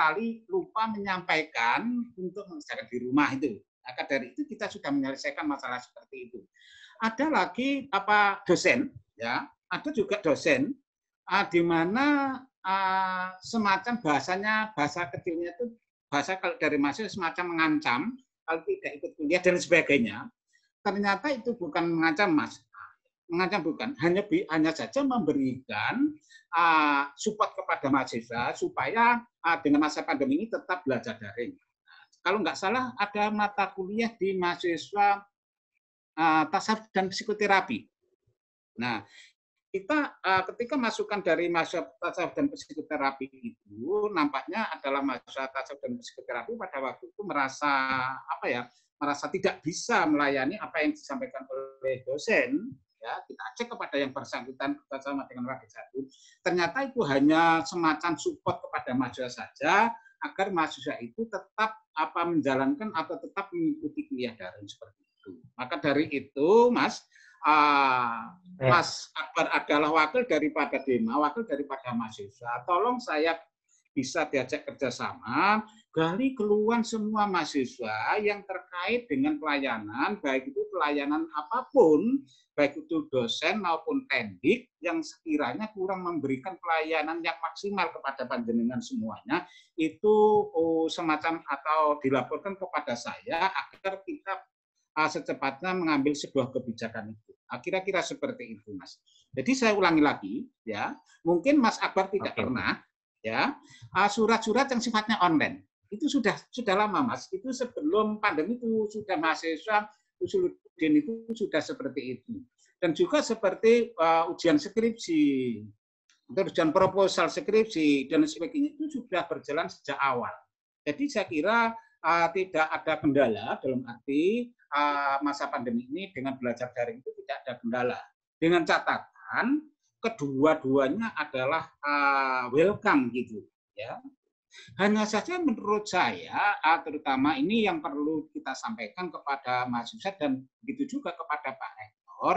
lupa menyampaikan untuk mengerjakan di rumah itu. Maka dari itu kita sudah menyelesaikan masalah seperti itu. Ada lagi dosen, ya, ada juga dosen di mana semacam bahasa kecilnya itu bahasa kalau dari mahasiswa semacam mengancam kalau tidak ikut kuliah dan sebagainya. Ternyata itu bukan mengancam Mas, mengancam bukan, hanya saja memberikan support kepada mahasiswa supaya dengan masa pandemi ini tetap belajar daring. Kalau nggak salah ada mata kuliah di mahasiswa tasawuf dan psikoterapi. Nah, kita ketika masukan dari mahasiswa tasawuf dan psikoterapi itu nampaknya adalah mahasiswa tasawuf dan psikoterapi pada waktu itu merasa tidak bisa melayani apa yang disampaikan oleh dosen ya kita cek kepada yang bersangkutan bersama dengan wakil satu, ternyata itu hanya semacam support kepada mahasiswa saja agar mahasiswa itu tetap menjalankan atau tetap mengikuti kuliah daring seperti itu. Maka dari itu, Mas Akbar adalah wakil daripada DEMA, wakil daripada mahasiswa. Tolong saya bisa diajak kerjasama, gali keluhan semua mahasiswa yang terkait dengan pelayanan, baik itu pelayanan apapun, baik itu dosen maupun pendik, yang sekiranya kurang memberikan pelayanan yang maksimal kepada panjenengan semuanya, itu semacam atau dilaporkan kepada saya agar kita secepatnya mengambil sebuah kebijakan itu. Kira-kira seperti itu, Mas. Jadi saya ulangi lagi, ya, mungkin Mas Akbar tidak pernah, ya, surat-surat yang sifatnya online itu sudah lama, Mas. Itu sebelum pandemi itu sudah mahasiswa Usuluddin itu sudah seperti itu. Dan juga seperti ujian skripsi, atau ujian proposal skripsi dan sebagainya itu sudah berjalan sejak awal. Jadi saya kira tidak ada kendala dalam arti masa pandemi ini dengan belajar daring itu tidak ada kendala. Dengan catatan kedua-duanya adalah welcome gitu, ya. Hanya saja menurut saya, terutama ini yang perlu kita sampaikan kepada mahasiswa dan begitu juga kepada Pak Rektor,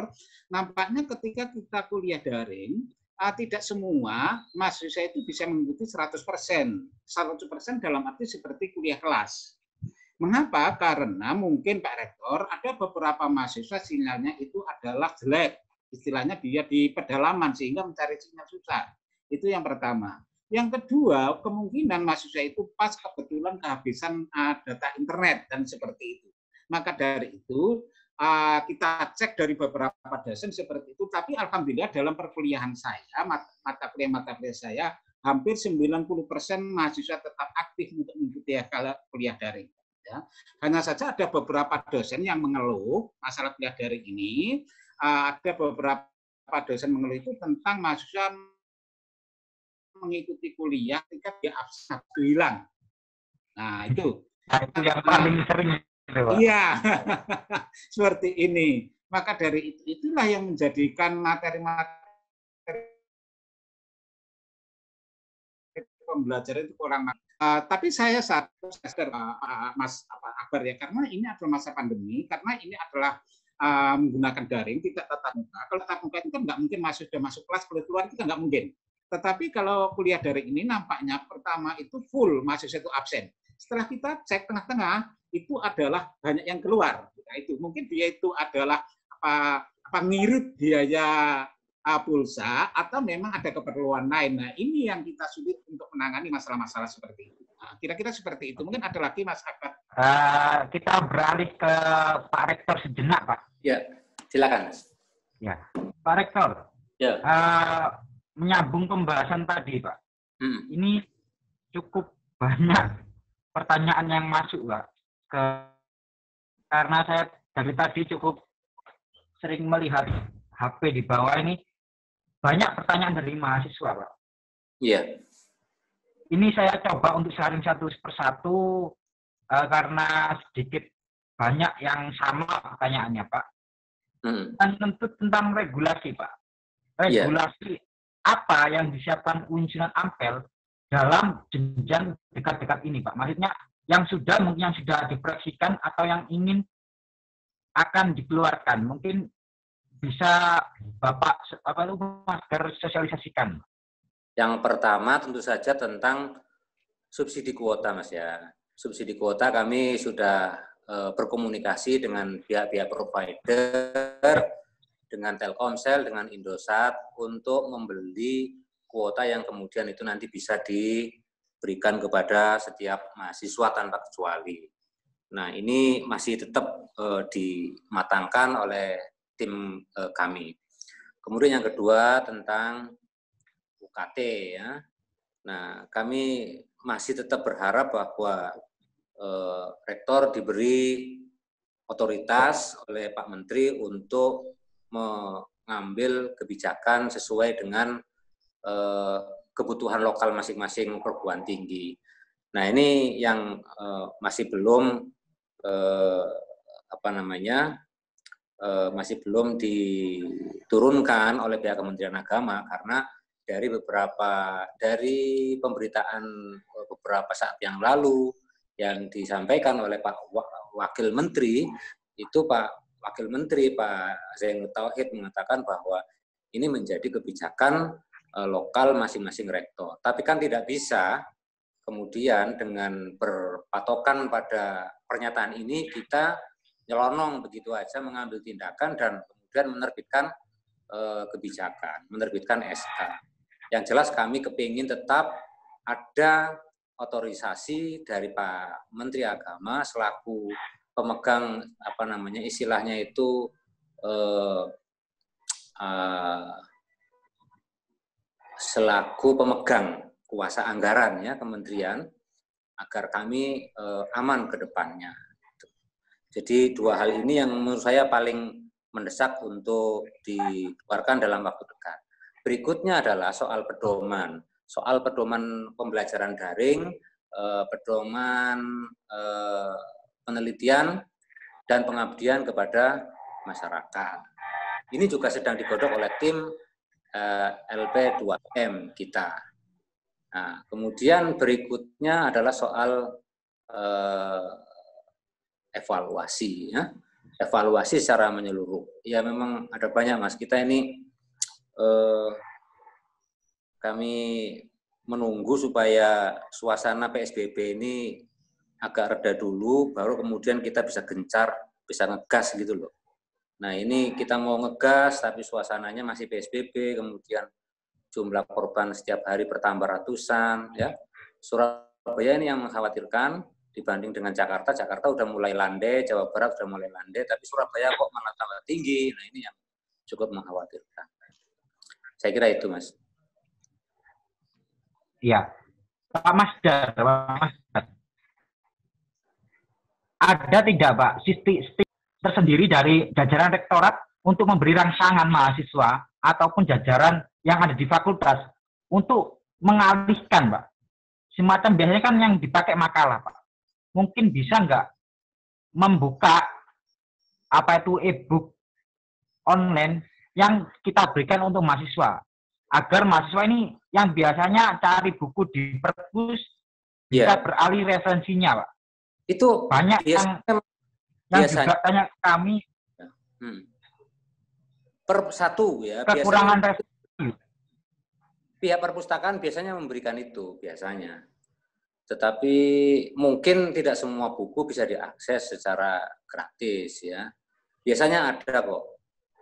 nampaknya ketika kita kuliah daring, tidak semua mahasiswa itu bisa mengikuti 100%. 100% dalam arti seperti kuliah kelas. Mengapa? Karena mungkin Pak Rektor ada beberapa mahasiswa sinyalnya itu adalah jelek. Istilahnya dia di pedalaman sehingga mencari sinyal susah. Itu yang pertama. Yang kedua, kemungkinan mahasiswa itu pas kebetulan kehabisan data internet dan seperti itu. Maka dari itu kita cek dari beberapa dosen seperti itu. Tapi alhamdulillah dalam perkuliahan saya, mata kuliah saya, hampir 90% mahasiswa tetap aktif untuk mengikuti kuliah daring. Ya. Hanya saja ada beberapa dosen yang mengeluh masalah kuliah daring ini. Ada beberapa dosen mengeluh itu tentang mahasiswa mengikuti kuliah ketika dia absen hilang. Nah, itu. Itu yang paling sering. Iya, seperti ini. Maka dari itulah yang menjadikan materi-materi pembelajaran itu kurang. Tapi saya sadar, Mas Akbar ya, karena ini adalah masa pandemi, karena ini adalah menggunakan daring, tidak tatap muka. Kalau tatap muka itu kan nggak mungkin sudah masuk kelas, kalau keluar itu kan nggak mungkin. Tetapi kalau kuliah daring ini nampaknya pertama itu full mahasiswa itu absen. Setelah kita cek tengah-tengah itu adalah banyak yang keluar. Nah, itu mungkin dia itu adalah ngirit biaya pulsa atau memang ada keperluan lain. Nah, ini yang kita sulit untuk menangani masalah-masalah seperti itu. Nah, kira-kira seperti itu. Mungkin ada lagi Mas Akbar. Kita beralih ke Pak Rektor sejenak, Pak. Ya, silakan. Ya, Pak Rektor. Ya. Menyambung pembahasan tadi, Pak. Ini cukup banyak pertanyaan yang masuk, Pak. Karena saya dari tadi cukup sering melihat HP di bawah ini, banyak pertanyaan dari mahasiswa, Pak. Iya. Ini saya coba untuk sharing satu persatu karena sedikit banyak yang sama pertanyaannya, Pak. Dan tentu tentang regulasi, Pak. Regulasi apa yang disiapkan Uinsunan Ampel dalam jenjang dekat-dekat ini, Pak? Maksudnya yang sudah diproyeksikan atau yang ingin akan dikeluarkan. Mungkin bisa Bapak sosialisasikan. Yang pertama tentu saja tentang subsidi kuota, Mas ya. Subsidi kuota kami sudah berkomunikasi dengan pihak-pihak provider, dengan Telkomsel, dengan Indosat untuk membeli kuota yang kemudian itu nanti bisa diberikan kepada setiap mahasiswa tanpa kecuali. Nah, ini masih tetap dimatangkan oleh tim kami. Kemudian yang kedua tentang UKT ya. Nah, kami masih tetap berharap bahwa Rektor diberi otoritas oleh Pak Menteri untuk mengambil kebijakan sesuai dengan kebutuhan lokal masing-masing perguruan tinggi. Nah, ini yang masih belum masih belum diturunkan oleh pihak Kementerian Agama karena dari pemberitaan beberapa saat yang lalu yang disampaikan oleh Pak Wakil Menteri itu Pak Wakil Menteri Pak Zainud Tauhid mengatakan bahwa ini menjadi kebijakan lokal masing-masing rektor. Tapi kan tidak bisa kemudian dengan berpatokan pada pernyataan ini kita nyelonong begitu aja mengambil tindakan dan kemudian menerbitkan kebijakan, menerbitkan SK. Yang jelas kami kepingin tetap ada otorisasi dari Pak Menteri Agama selaku pemegang istilahnya itu selaku pemegang kuasa anggaran ya kementerian agar kami aman ke depannya. Jadi dua hal ini yang menurut saya paling mendesak untuk dikeluarkan dalam waktu dekat. Berikutnya adalah soal pedoman pembelajaran daring, pedoman penelitian dan pengabdian kepada masyarakat. Ini juga sedang digodok oleh tim LP2M kita. Nah, kemudian berikutnya adalah soal evaluasi, ya. Evaluasi secara menyeluruh. Ya memang ada banyak Mas. Kita ini kami menunggu supaya suasana PSBB ini agak reda dulu, baru kemudian kita bisa gencar, bisa ngegas gitu loh. Nah ini kita mau ngegas, tapi suasananya masih PSBB, kemudian jumlah korban setiap hari bertambah ratusan, ya. Surabaya ini yang mengkhawatirkan dibanding dengan Jakarta. Jakarta udah mulai landai, Jawa Barat udah mulai landai, tapi Surabaya kok malah tambah tinggi. Nah ini yang cukup mengkhawatirkan. Saya kira itu, Mas. Iya, Pak Masdar, ada tidak Pak sistem tersendiri dari jajaran rektorat untuk memberi rangsangan mahasiswa ataupun jajaran yang ada di fakultas untuk mengalihkan, Pak? Semacam biasanya kan yang dipakai makalah, Pak. Mungkin bisa nggak membuka e-book online yang kita berikan untuk mahasiswa, agar mahasiswa ini yang biasanya cari buku di perpus bisa beralih referensinya, Pak. Itu banyak yang juga tanya kami per satu ya, kekurangan referensi. Pihak perpustakaan biasanya memberikan itu biasanya. Tetapi mungkin tidak semua buku bisa diakses secara gratis ya. Biasanya ada kok.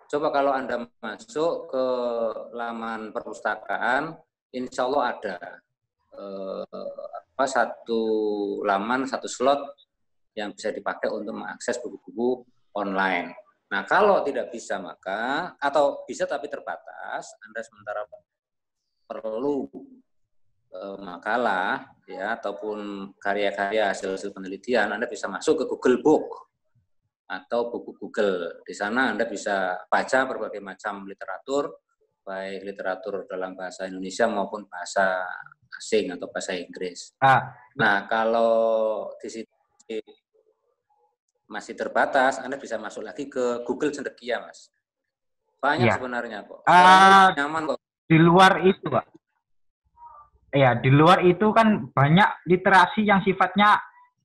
Coba kalau Anda masuk ke laman perpustakaan, insya Allah ada satu laman, satu slot yang bisa dipakai untuk mengakses buku-buku online. Nah, kalau tidak bisa maka, atau bisa tapi terbatas, Anda sementara perlu makalah ya ataupun karya-karya hasil penelitian, Anda bisa masuk ke Google Book atau buku Google. Di sana Anda bisa baca berbagai macam literatur, baik literatur dalam bahasa Indonesia maupun bahasa asing atau bahasa Inggris. Nah, kalau di situ masih terbatas, Anda bisa masuk lagi ke Google Cendekia, Mas. Banyak sebenarnya kok. Nyaman kok. Di luar itu, Pak. Ya, di luar itu kan banyak literasi yang sifatnya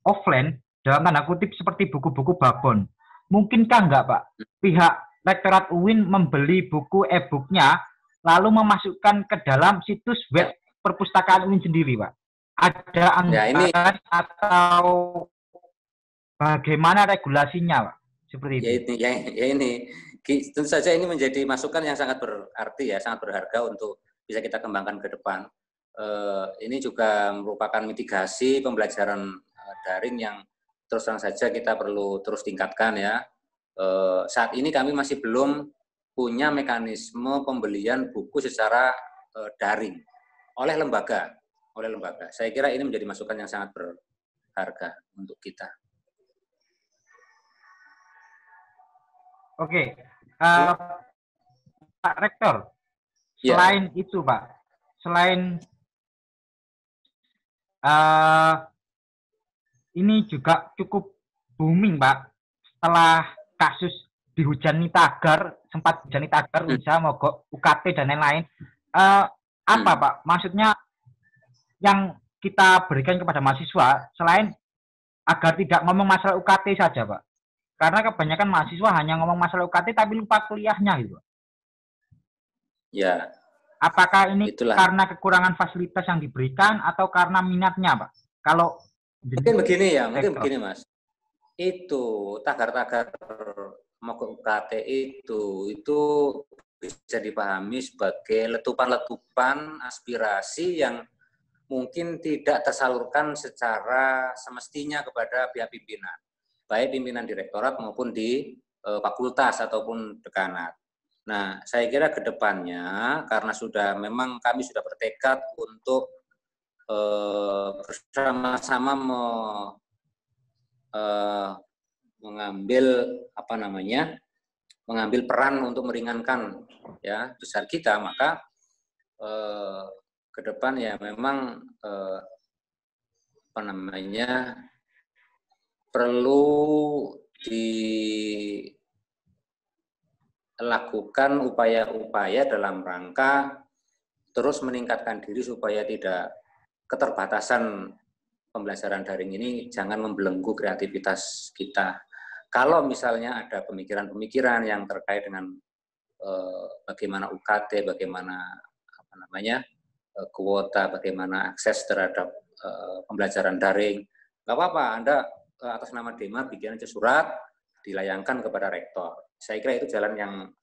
offline, dalam tanda kutip seperti buku-buku babon. Mungkinkah enggak, Pak, pihak Rektorat UIN membeli buku e-booknya, lalu memasukkan ke dalam situs web perpustakaan UIN sendiri, Pak? Ada anggaran atau bagaimana regulasinya, Pak? Seperti itu. Ini tentu saja ini menjadi masukan yang sangat berarti ya, sangat berharga untuk bisa kita kembangkan ke depan. Ini juga merupakan mitigasi pembelajaran daring yang terus terang saja kita perlu terus tingkatkan ya. Saat ini kami masih belum punya mekanisme pembelian buku secara daring oleh lembaga. Saya kira ini menjadi masukan yang sangat berharga untuk kita. Oke, Pak Rektor, selain itu Pak, selain ini juga cukup booming Pak, setelah kasus dihujani tagar, sempat hujani tagar, usaha mogok UKT dan lain-lain. Apa Pak? Maksudnya yang kita berikan kepada mahasiswa selain agar tidak ngomong masalah UKT saja, Pak. Karena kebanyakan mahasiswa hanya ngomong masalah UKT tapi lupa kuliahnya gitu. Ya. Apakah ini Itulah. karena kekurangan fasilitas yang diberikan atau karena minatnya, Pak? Kalau mungkin begini ya, mungkin begini Mas. Itu tagar-tagar mogok UKT itu bisa dipahami sebagai letupan-letupan aspirasi yang mungkin tidak tersalurkan secara semestinya kepada pihak pimpinan, baik pimpinan direktorat maupun di fakultas ataupun dekanat. Nah, saya kira ke depannya karena memang kami sudah bertekad untuk bersama-sama mengambil peran untuk meringankan ya besar kita, maka ke depan ya memang perlu dilakukan upaya-upaya dalam rangka terus meningkatkan diri supaya tidak keterbatasan pembelajaran daring ini jangan membelenggu kreativitas kita. Kalau misalnya ada pemikiran-pemikiran yang terkait dengan bagaimana UKT, bagaimana kuota, bagaimana akses terhadap pembelajaran daring, nggak apa-apa, Anda atas nama DEMA bikin aja surat, dilayangkan kepada rektor. Saya kira itu jalan yang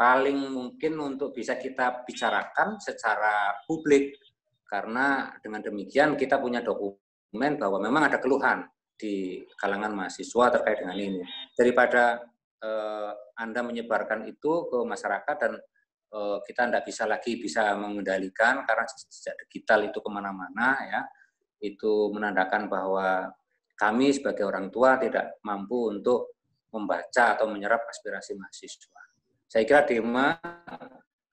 paling mungkin untuk bisa kita bicarakan secara publik, karena dengan demikian kita punya dokumen bahwa memang ada keluhan di kalangan mahasiswa terkait dengan ini. Daripada Anda menyebarkan itu ke masyarakat dan kita tidak bisa mengendalikan karena jejak digital itu kemana-mana ya, itu menandakan bahwa kami sebagai orang tua tidak mampu untuk membaca atau menyerap aspirasi mahasiswa. Saya kira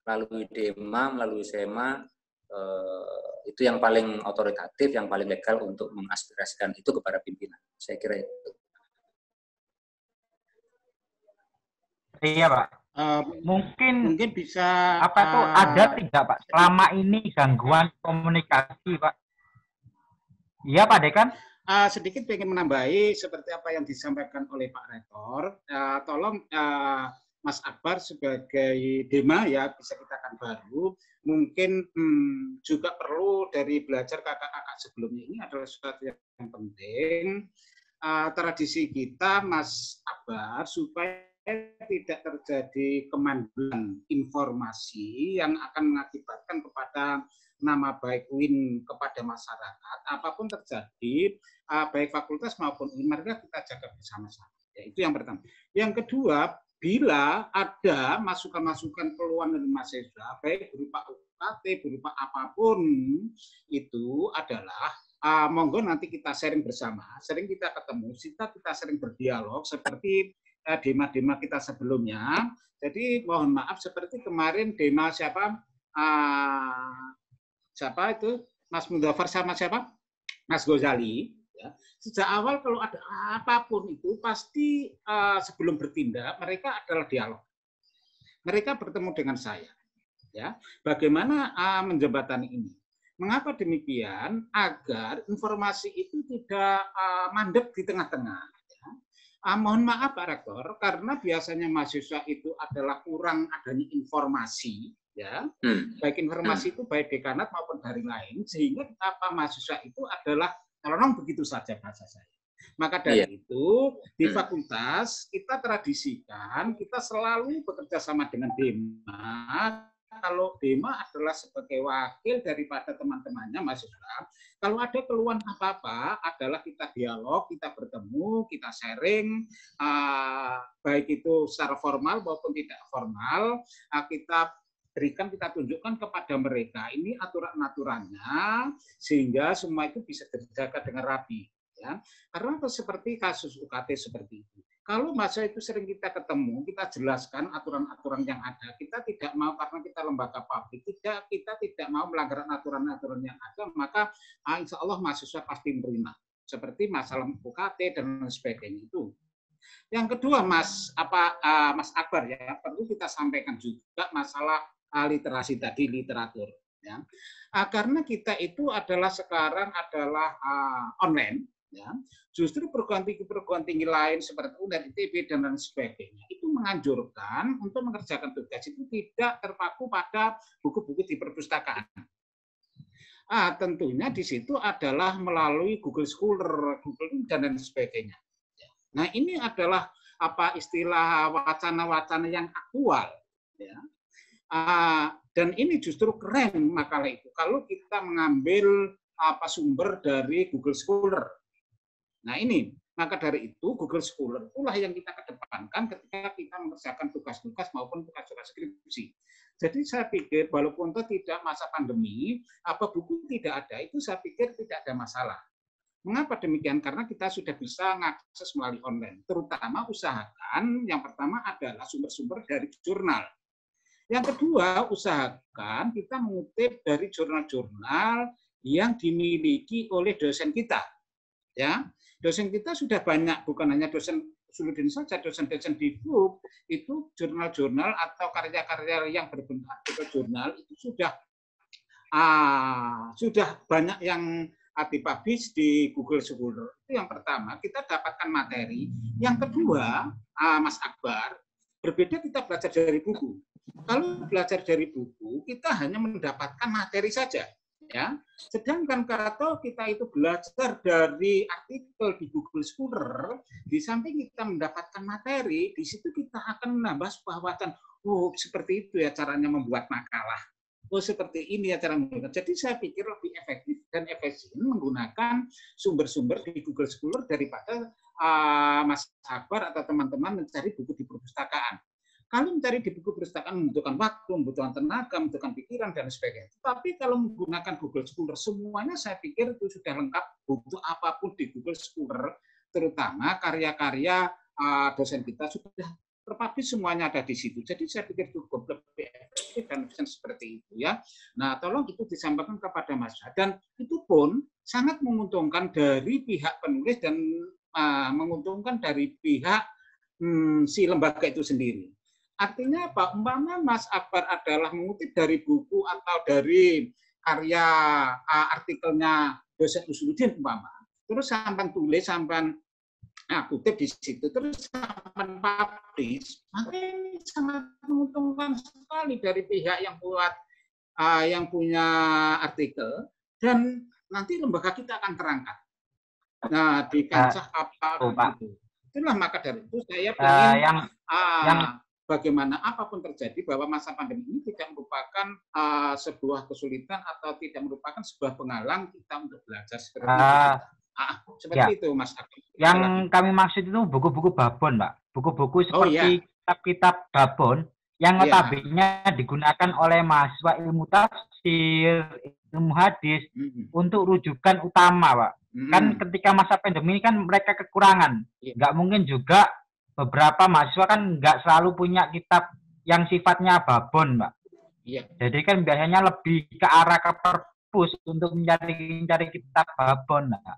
melalui SEMA itu yang paling otoritatif, yang paling legal untuk mengaspirasikan itu kepada pimpinan. Saya kira itu. Iya Pak. Mungkin bisa ada tidak Pak selama ini gangguan komunikasi Pak? Iya Pak Dekan. Sedikit ingin menambahi seperti apa yang disampaikan oleh Pak Rektor. Tolong Mas Akbar sebagai DEMA ya, bisa kita akan baru, mungkin juga perlu dari belajar kakak-kakak sebelumnya, ini adalah sesuatu yang penting. Tradisi kita Mas Akbar supaya tidak terjadi kemandulan informasi yang akan mengakibatkan kepada nama baik UIN kepada masyarakat. Apapun terjadi, baik fakultas maupun UIN, mereka kita jaga bersama-sama. Ya, itu yang pertama. Yang kedua, bila ada masukan-masukan keluhan dari mahasiswa, baik berupa UKT, berupa apapun, itu adalah monggo nanti kita sharing bersama, sering kita ketemu, kita sering berdialog seperti DEMA-DEMA kita sebelumnya. Jadi mohon maaf seperti kemarin DEMA siapa itu Mas Mudhafar sama siapa Mas Ghazali. Ya. Sejak awal kalau ada apapun itu pasti sebelum bertindak mereka adalah dialog. Mereka bertemu dengan saya. Ya, bagaimana menjembatani ini? Mengapa demikian? Agar informasi itu tidak mandek di tengah-tengah. Mohon maaf Pak Rektor, karena biasanya mahasiswa itu adalah kurang adanya informasi, ya, baik informasi itu baik dekanat maupun dari lain, sehingga mahasiswa itu adalah nyelonong begitu saja bahasa saya. Maka dari itu di fakultas kita tradisikan, kita selalu bekerja sama dengan DEMA. Kalau DEMA adalah sebagai wakil daripada teman-temannya mahasiswa, kalau ada keluhan apa-apa adalah kita dialog, kita bertemu, kita sharing, baik itu secara formal maupun tidak formal, kita berikan, kita tunjukkan kepada mereka ini aturan-aturannya sehingga semua itu bisa terjaga dengan rapi. Ya. Karena seperti kasus UKT seperti itu. Kalau masa itu sering kita ketemu, kita jelaskan aturan-aturan yang ada. Kita tidak mau karena kita lembaga publik, kita tidak mau melanggar aturan-aturan yang ada, maka insya Allah mahasiswa pasti menerima. Seperti masalah UKT dan sebagainya itu. Yang kedua, Mas Akbar ya, perlu kita sampaikan juga masalah literasi tadi, literatur. Ya. Karena kita itu adalah sekarang adalah online, ya. Justru perguruan tinggi lain seperti UNED, ITB dan lain sebagainya itu menganjurkan untuk mengerjakan tugas itu tidak terpaku pada buku-buku di perpustakaan. Tentunya di situ adalah melalui Google Scholar, Google dan lain sebagainya. Nah, ini adalah apa istilah wacana-wacana yang aktual, ya. Dan ini justru keren makalah itu kalau kita mengambil sumber dari Google Scholar. Nah, ini maka dari itu Google Scholar itulah yang kita kedepankan ketika kita mengerjakan tugas-tugas maupun tugas-tugas skripsi. Jadi saya pikir walaupun tidak masa pandemi, buku tidak ada, itu saya pikir tidak ada masalah. Mengapa demikian? Karena kita sudah bisa mengakses melalui online. Terutama usahakan yang pertama adalah sumber-sumber dari jurnal. Yang kedua, usahakan kita mengutip dari jurnal-jurnal yang dimiliki oleh dosen kita. Ya, dosen kita sudah banyak, bukan hanya dosen Suludin saja, dosen-dosen di FUB itu jurnal-jurnal atau karya-karya yang berbentuk artikel jurnal itu sudah banyak yang dipublish di Google Scholar. Itu yang pertama, kita dapatkan materi. Yang kedua, Mas Akbar, berbeda kita belajar dari buku. Kalau belajar dari buku, kita hanya mendapatkan materi saja. Ya, sedangkan kalau kita itu belajar dari artikel di Google Scholar, di samping kita mendapatkan materi, di situ kita akan menambah sebuah wawasan. Oh, seperti itu ya caranya membuat makalah. Oh, seperti ini ya cara membuat. Jadi saya pikir lebih efektif dan efisien menggunakan sumber-sumber di Google Scholar daripada Mas Akbar atau teman-teman mencari buku di perpustakaan. Kalau mencari di buku perpustakaan membutuhkan waktu, membutuhkan tenaga, membutuhkan pikiran, dan sebagainya. Tapi kalau menggunakan Google Scholar, semuanya saya pikir itu sudah lengkap, butuh apapun di Google Scholar, terutama karya-karya dosen kita sudah terpublish semuanya ada di situ. Jadi saya pikir cukup lebih efektif dan efisien seperti itu ya. Nah, tolong itu disampaikan kepada masyarakat. Dan itu pun sangat menguntungkan dari pihak penulis dan menguntungkan dari pihak si lembaga itu sendiri. Artinya apa? Umpama Mas Akbar adalah mengutip dari buku atau dari karya artikelnya dosen Usuluddin umpama, terus sampai tulis, sampai kutip di situ, terus sampai publish, maka ini sangat menguntungkan sekali dari pihak yang buat yang punya artikel, dan nanti lembaga kita akan terangkat. Nah, di kancah apa itu. Itulah maka dari itu saya ingin bagaimana apapun terjadi bahwa masa pandemi ini tidak merupakan sebuah kesulitan atau tidak merupakan sebuah penghalang kita untuk belajar seperti itu. Seperti itu, Mas Akbar. Yang kami maksud itu buku-buku babon, Mbak. Buku-buku seperti kitab-kitab babon yang notabene digunakan oleh mahasiswa ilmu tafsir, ilmu hadis untuk rujukan utama, Pak. Kan ketika masa pandemi ini kan mereka kekurangan. Nggak mungkin juga beberapa mahasiswa kan nggak selalu punya kitab yang sifatnya babon, Mbak. Iya. Jadi kan biasanya lebih ke arah ke perpus untuk mencari kitab babon. Nah,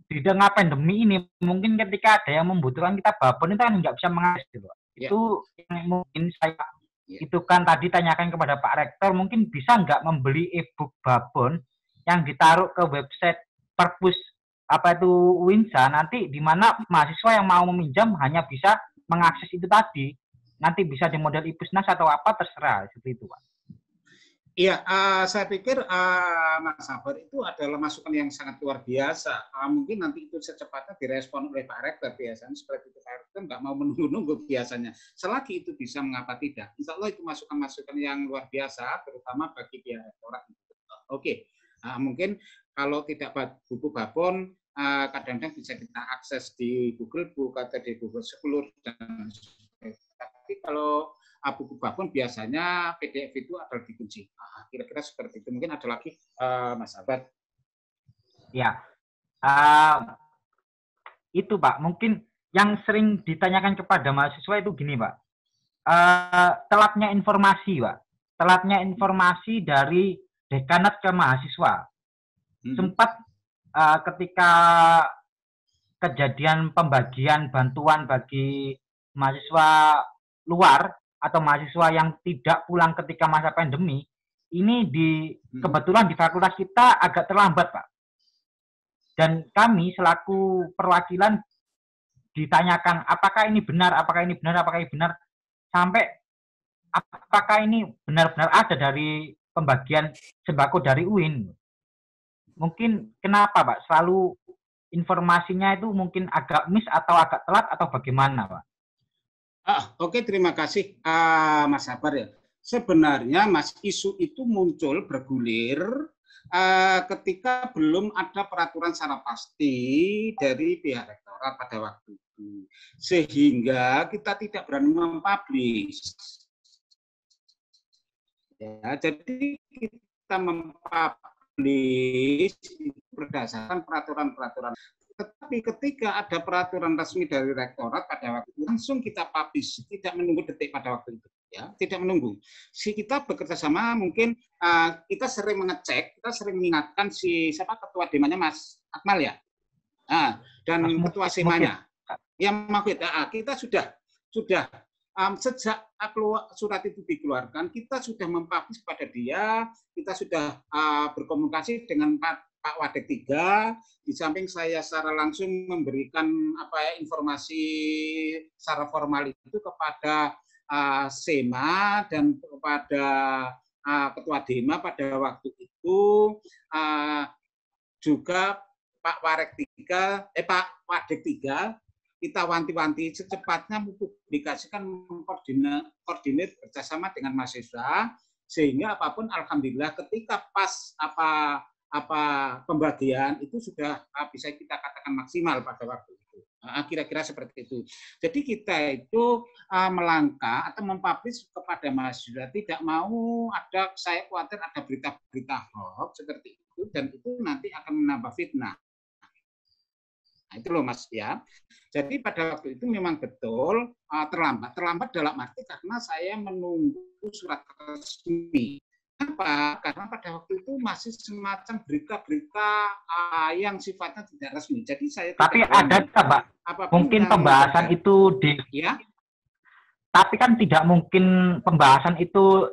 di tengah pandemi ini mungkin ketika ada yang membutuhkan kitab babon itu kan nggak bisa mengakses gitu. Iya. Itu yang mungkin saya itu kan tadi tanyakan kepada Pak Rektor, mungkin bisa nggak membeli e-book babon yang ditaruh ke website perpus apa itu Winsa, nanti di mana mahasiswa yang mau meminjam hanya bisa mengakses itu tadi, nanti bisa di model e-Pusnas atau apa terserah, seperti itu, Pak. Iya, saya pikir Mas Akbar itu adalah masukan yang sangat luar biasa. Mungkin nanti itu secepatnya direspon oleh Pak Rektor biasanya seperti itu. Pak Rektor nggak mau menunggu biasanya. Selagi itu bisa, mengapa tidak? Insya Allah itu masukan-masukan yang luar biasa, terutama bagi pihak rektorat. Oke, mungkin kalau tidak buku babon, kadang-kadang bisa kita akses di Google Book atau di Google Scholar dan tapi kalau buku babon biasanya PDF itu adalah dikunci. Kira-kira seperti itu. Mungkin ada lagi Mas Abad. Ya, itu Pak. Mungkin yang sering ditanyakan kepada mahasiswa itu gini Pak. Telatnya informasi Pak. Telatnya informasi dari dekanat ke mahasiswa. Sempat ketika kejadian pembagian bantuan bagi mahasiswa luar atau mahasiswa yang tidak pulang ketika masa pandemi, ini kebetulan di fakultas kita agak terlambat, Pak. Dan kami selaku perwakilan ditanyakan apakah ini benar, apakah ini benar, apakah ini benar, sampai apakah ini benar-benar ada dari pembagian sembako dari UIN. Mungkin kenapa, Pak? Selalu informasinya itu mungkin agak miss atau agak telat atau bagaimana, Pak? Oke, terima kasih Mas Sabar ya. Sebenarnya Mas, isu itu muncul bergulir ketika belum ada peraturan secara pasti dari pihak rektorat pada waktu itu, sehingga kita tidak berani mempublish. Ya, jadi kita mempublish berdasarkan peraturan-peraturan. Tetapi ketika ada peraturan resmi dari rektorat pada waktu itu, langsung kita publish, tidak menunggu detik pada waktu itu, ya, tidak menunggu. Kita bekerja sama, mungkin kita sering mengecek, kita sering mengingatkan siapa ketua demanya Mas Akmal ya, dan ketua semanya, yang kita sudah sejak surat itu dikeluarkan, kita sudah mempublish kepada dia, kita sudah berkomunikasi dengan Pak Wadek 3, di samping saya secara langsung memberikan informasi secara formal itu kepada SEMA dan kepada Ketua Dema pada waktu itu, juga Pak Wadek 3, kita wanti-wanti secepatnya mempublikasikan, koordinat bersama dengan mahasiswa, sehingga apapun alhamdulillah ketika pas pembagian itu sudah bisa kita katakan maksimal pada waktu itu. Kira-kira seperti itu. Jadi kita itu melangkah atau mempublish kepada mahasiswa, tidak mau ada, saya khawatir ada berita-berita hoax seperti itu, dan itu nanti akan menambah fitnah. Nah, itu loh Mas ya. Jadi pada waktu itu memang betul terlambat dalam arti karena saya menunggu surat resmi. Kenapa? Karena pada waktu itu masih semacam berita-berita yang sifatnya tidak resmi. Jadi saya tapi ada Pak, mungkin pembahasan itu ya. Tapi kan tidak mungkin pembahasan itu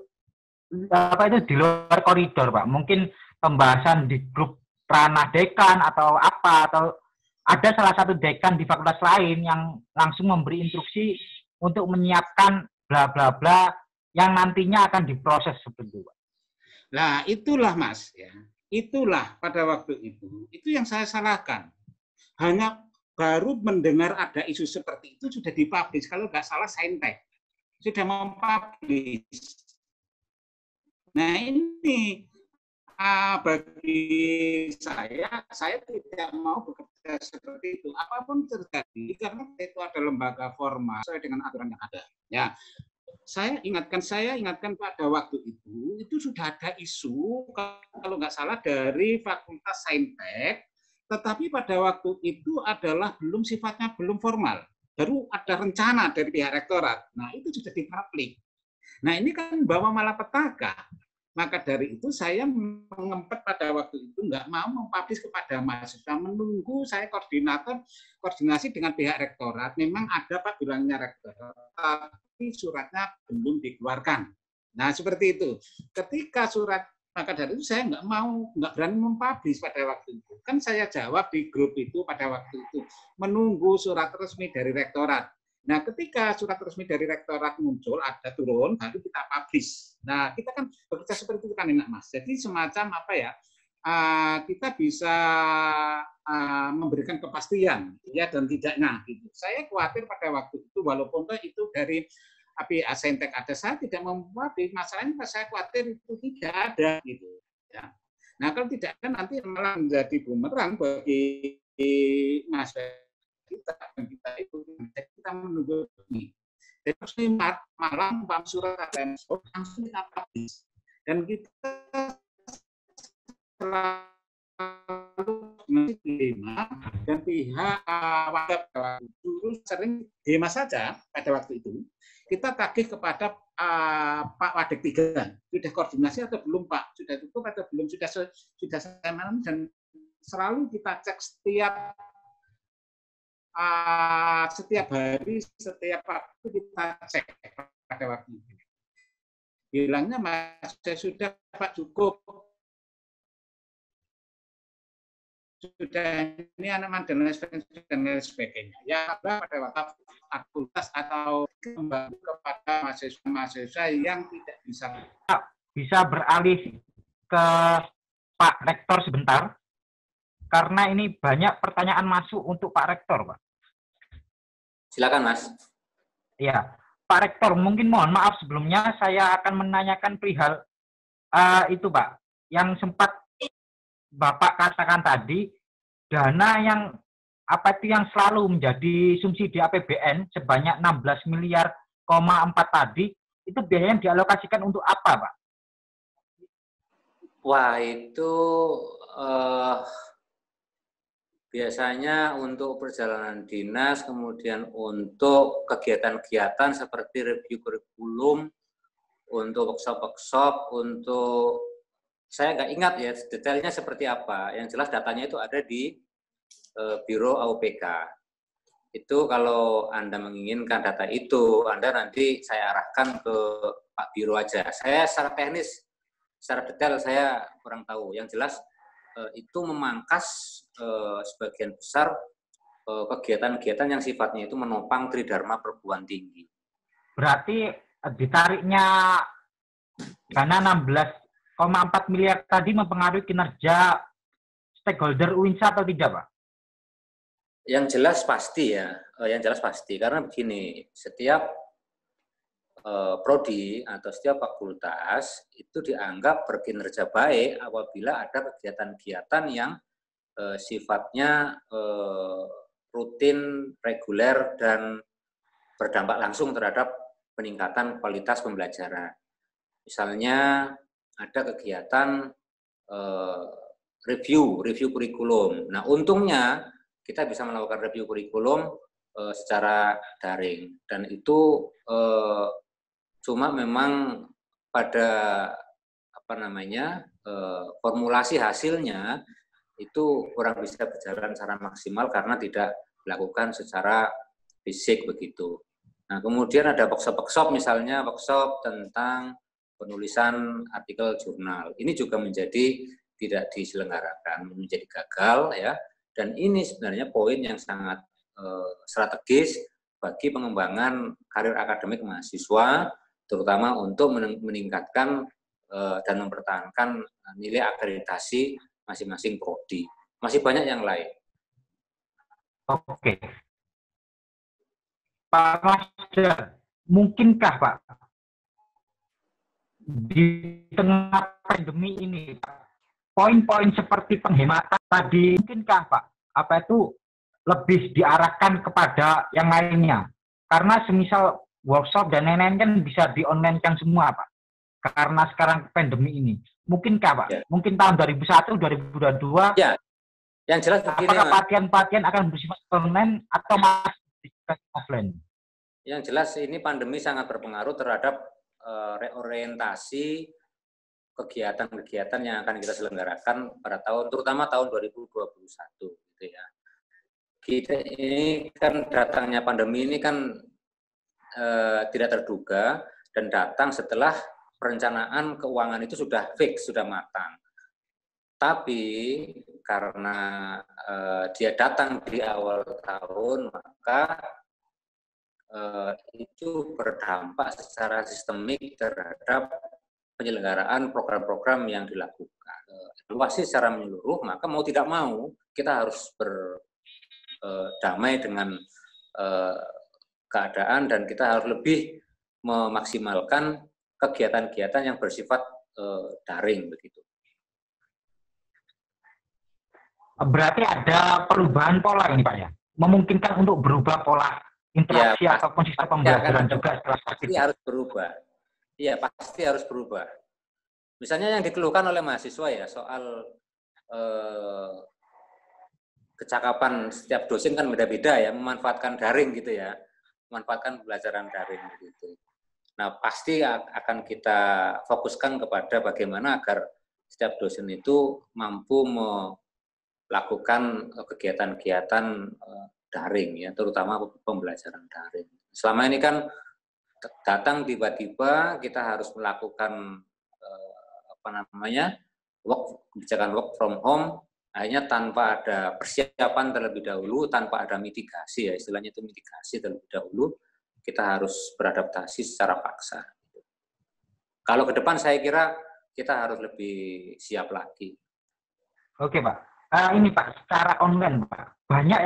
di luar koridor, Pak. Mungkin pembahasan di grup ranah dekan atau apa, atau ada salah satu dekan di fakultas lain yang langsung memberi instruksi untuk menyiapkan bla bla bla yang nantinya akan diproses seperti itu, Pak. Nah, itulah Mas ya. Itulah pada waktu itu yang saya salahkan. Hanya baru mendengar ada isu seperti itu sudah dipublish. Kalau nggak salah Saintek sudah mempublish. Nah, ini bagi saya tidak mau bekerja seperti itu. Apapun terjadi, karena itu ada lembaga formal sesuai dengan aturan yang ada. Ya, saya ingatkan pada waktu itu sudah ada isu kalau nggak salah dari Fakultas Saintek, tetapi pada waktu itu adalah sifatnya belum formal, baru ada rencana dari pihak rektorat. Nah, itu sudah dipublik. Nah, ini kan bawa malapetaka. Maka dari itu saya mengempet pada waktu itu nggak mau mempublish kepada mahasiswa, menunggu saya koordinasi dengan pihak rektorat. Memang ada Pak bilangnya rektorat, tapi suratnya belum dikeluarkan. Nah, seperti itu. Ketika maka dari itu saya nggak berani mempublish pada waktu itu. Kan saya jawab di grup itu pada waktu itu, menunggu surat resmi dari rektorat. Nah, ketika surat resmi dari rektorat muncul, ada turun, baru kita publish. Nah, kita kan bekerja seperti itu kan enak Mas. Jadi semacam kita bisa memberikan kepastian ya dan tidaknya gitu. Saya khawatir pada waktu itu walaupun itu dari Saintek ada, saya tidak membuat masalahnya, saya khawatir itu tidak ada gitu ya. Nah, kalau tidak kan nanti malah menjadi bumerang bagi masyarakat kita itu kita menunggu ini. Jadi malam surat langsung kita publish dan kita selalu Dema dan pihak warga dulu sering Dema saja pada waktu itu kita tagih kepada Pak Wadek 3, sudah koordinasi atau belum Pak, sudah tutup atau belum, sudah saya malam, dan selalu kita cek setiap setiap hari, setiap waktu kita cek pada waktu itu. Bilangnya masih sudah Pak cukup. Sudah ini anak dan lain sebagainya. Ya pada waktu fakultas atau membantu kepada mahasiswa-mahasiswa yang tidak bisa beralih ke Pak Rektor sebentar, karena ini banyak pertanyaan masuk untuk Pak Rektor, Pak. Silakan, Mas. Ya, Pak Rektor, mungkin mohon maaf sebelumnya saya akan menanyakan perihal itu, Pak, yang sempat Bapak katakan tadi, dana yang apa itu yang selalu menjadi subsidi APBN sebanyak 16 miliar, 4 tadi, itu biaya yang dialokasikan untuk apa, Pak? Wah, itu biasanya untuk perjalanan dinas, kemudian untuk kegiatan-kegiatan seperti review kurikulum, untuk workshop-workshop, untuk saya nggak ingat ya detailnya seperti apa. Yang jelas datanya itu ada di Biro AUPK. Itu kalau Anda menginginkan data itu, Anda nanti saya arahkan ke Pak Biro aja. Saya secara teknis, secara detail saya kurang tahu. Yang jelas itu memangkas sebagian besar kegiatan-kegiatan yang sifatnya itu menopang Tridharma perguruan tinggi. Berarti ditariknya dana 16,4 miliar tadi mempengaruhi kinerja stakeholder UINSA atau tidak, Pak? Yang jelas pasti ya, karena begini, setiap prodi atau setiap fakultas itu dianggap berkinerja baik apabila ada kegiatan-kegiatan yang sifatnya rutin, reguler, dan berdampak langsung terhadap peningkatan kualitas pembelajaran. Misalnya ada kegiatan review kurikulum. Nah, untungnya kita bisa melakukan review kurikulum secara daring, dan itu cuma memang pada formulasi hasilnya itu kurang bisa berjalan secara maksimal karena tidak dilakukan secara fisik begitu. Nah, kemudian ada workshop misalnya workshop tentang penulisan artikel jurnal. Ini juga menjadi tidak diselenggarakan, menjadi gagal ya. Dan ini sebenarnya poin yang sangat strategis bagi pengembangan karir akademik mahasiswa, terutama untuk meningkatkan dan mempertahankan nilai akreditasi masing-masing prodi. Masih banyak yang lain. Oke. Pak Masdar, mungkinkah Pak di tengah pandemi ini, poin-poin seperti penghematan tadi, mungkinkah Pak apa itu lebih diarahkan kepada yang lainnya? Karena semisal workshop dan lain-lain kan bisa di-online-kan semua, Pak. Karena sekarang pandemi ini. Mungkinkah, Pak? Ya. Mungkin tahun 2021, 2022, ya. Yang jelas begini, apakah pelatihan-pelatihan akan bersifat online atau masih offline? Yang jelas ini pandemi sangat berpengaruh terhadap reorientasi kegiatan-kegiatan yang akan kita selenggarakan pada terutama tahun 2021 gitu ya. Kita ini kan datangnya pandemi ini kan tidak terduga dan datang setelah perencanaan keuangan itu sudah fix, sudah matang. Tapi karena dia datang di awal tahun, maka itu berdampak secara sistemik terhadap penyelenggaraan program-program yang dilakukan. Evaluasi secara menyeluruh, maka mau tidak mau kita harus berdamai dengan keadaan dan kita harus lebih memaksimalkan kegiatan-kegiatan yang bersifat daring begitu. Berarti ada perubahan pola ini, Pak ya? Memungkinkan untuk berubah pola interaksi ya, ataupun sistem pembelajaran juga setelah pasti harus berubah. Iya, pasti harus berubah. Misalnya yang dikeluhkan oleh mahasiswa ya soal kecakapan setiap dosen kan beda-beda ya, memanfaatkan daring gitu ya, memanfaatkan pembelajaran daring gitu. Nah, pasti akan kita fokuskan kepada bagaimana agar setiap dosen itu mampu melakukan kegiatan-kegiatan daring ya, terutama pembelajaran daring. Selama ini kan datang tiba-tiba kita harus melakukan kebijakan work from home, akhirnya tanpa ada persiapan terlebih dahulu, tanpa ada mitigasi ya, istilahnya itu mitigasi terlebih dahulu, kita harus beradaptasi secara paksa. Kalau ke depan saya kira kita harus lebih siap lagi. Oke, Pak. Ini Pak, secara online Pak, banyak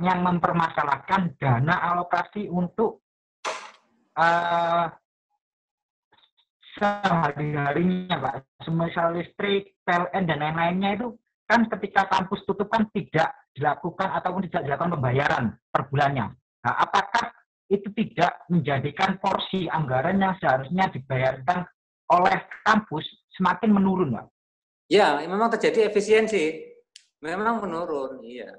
yang mempermasalahkan dana alokasi untuk sehari-harinya Pak, semisal listrik, PLN dan lain-lainnya itu kan ketika kampus tutup kan tidak dilakukan ataupun tidak dilakukan pembayaran per bulannya. Nah, apakah itu tidak menjadikan porsi anggaran yang seharusnya dibayarkan oleh kampus semakin menurun, Pak? Ya, memang terjadi efisiensi, memang menurun, iya.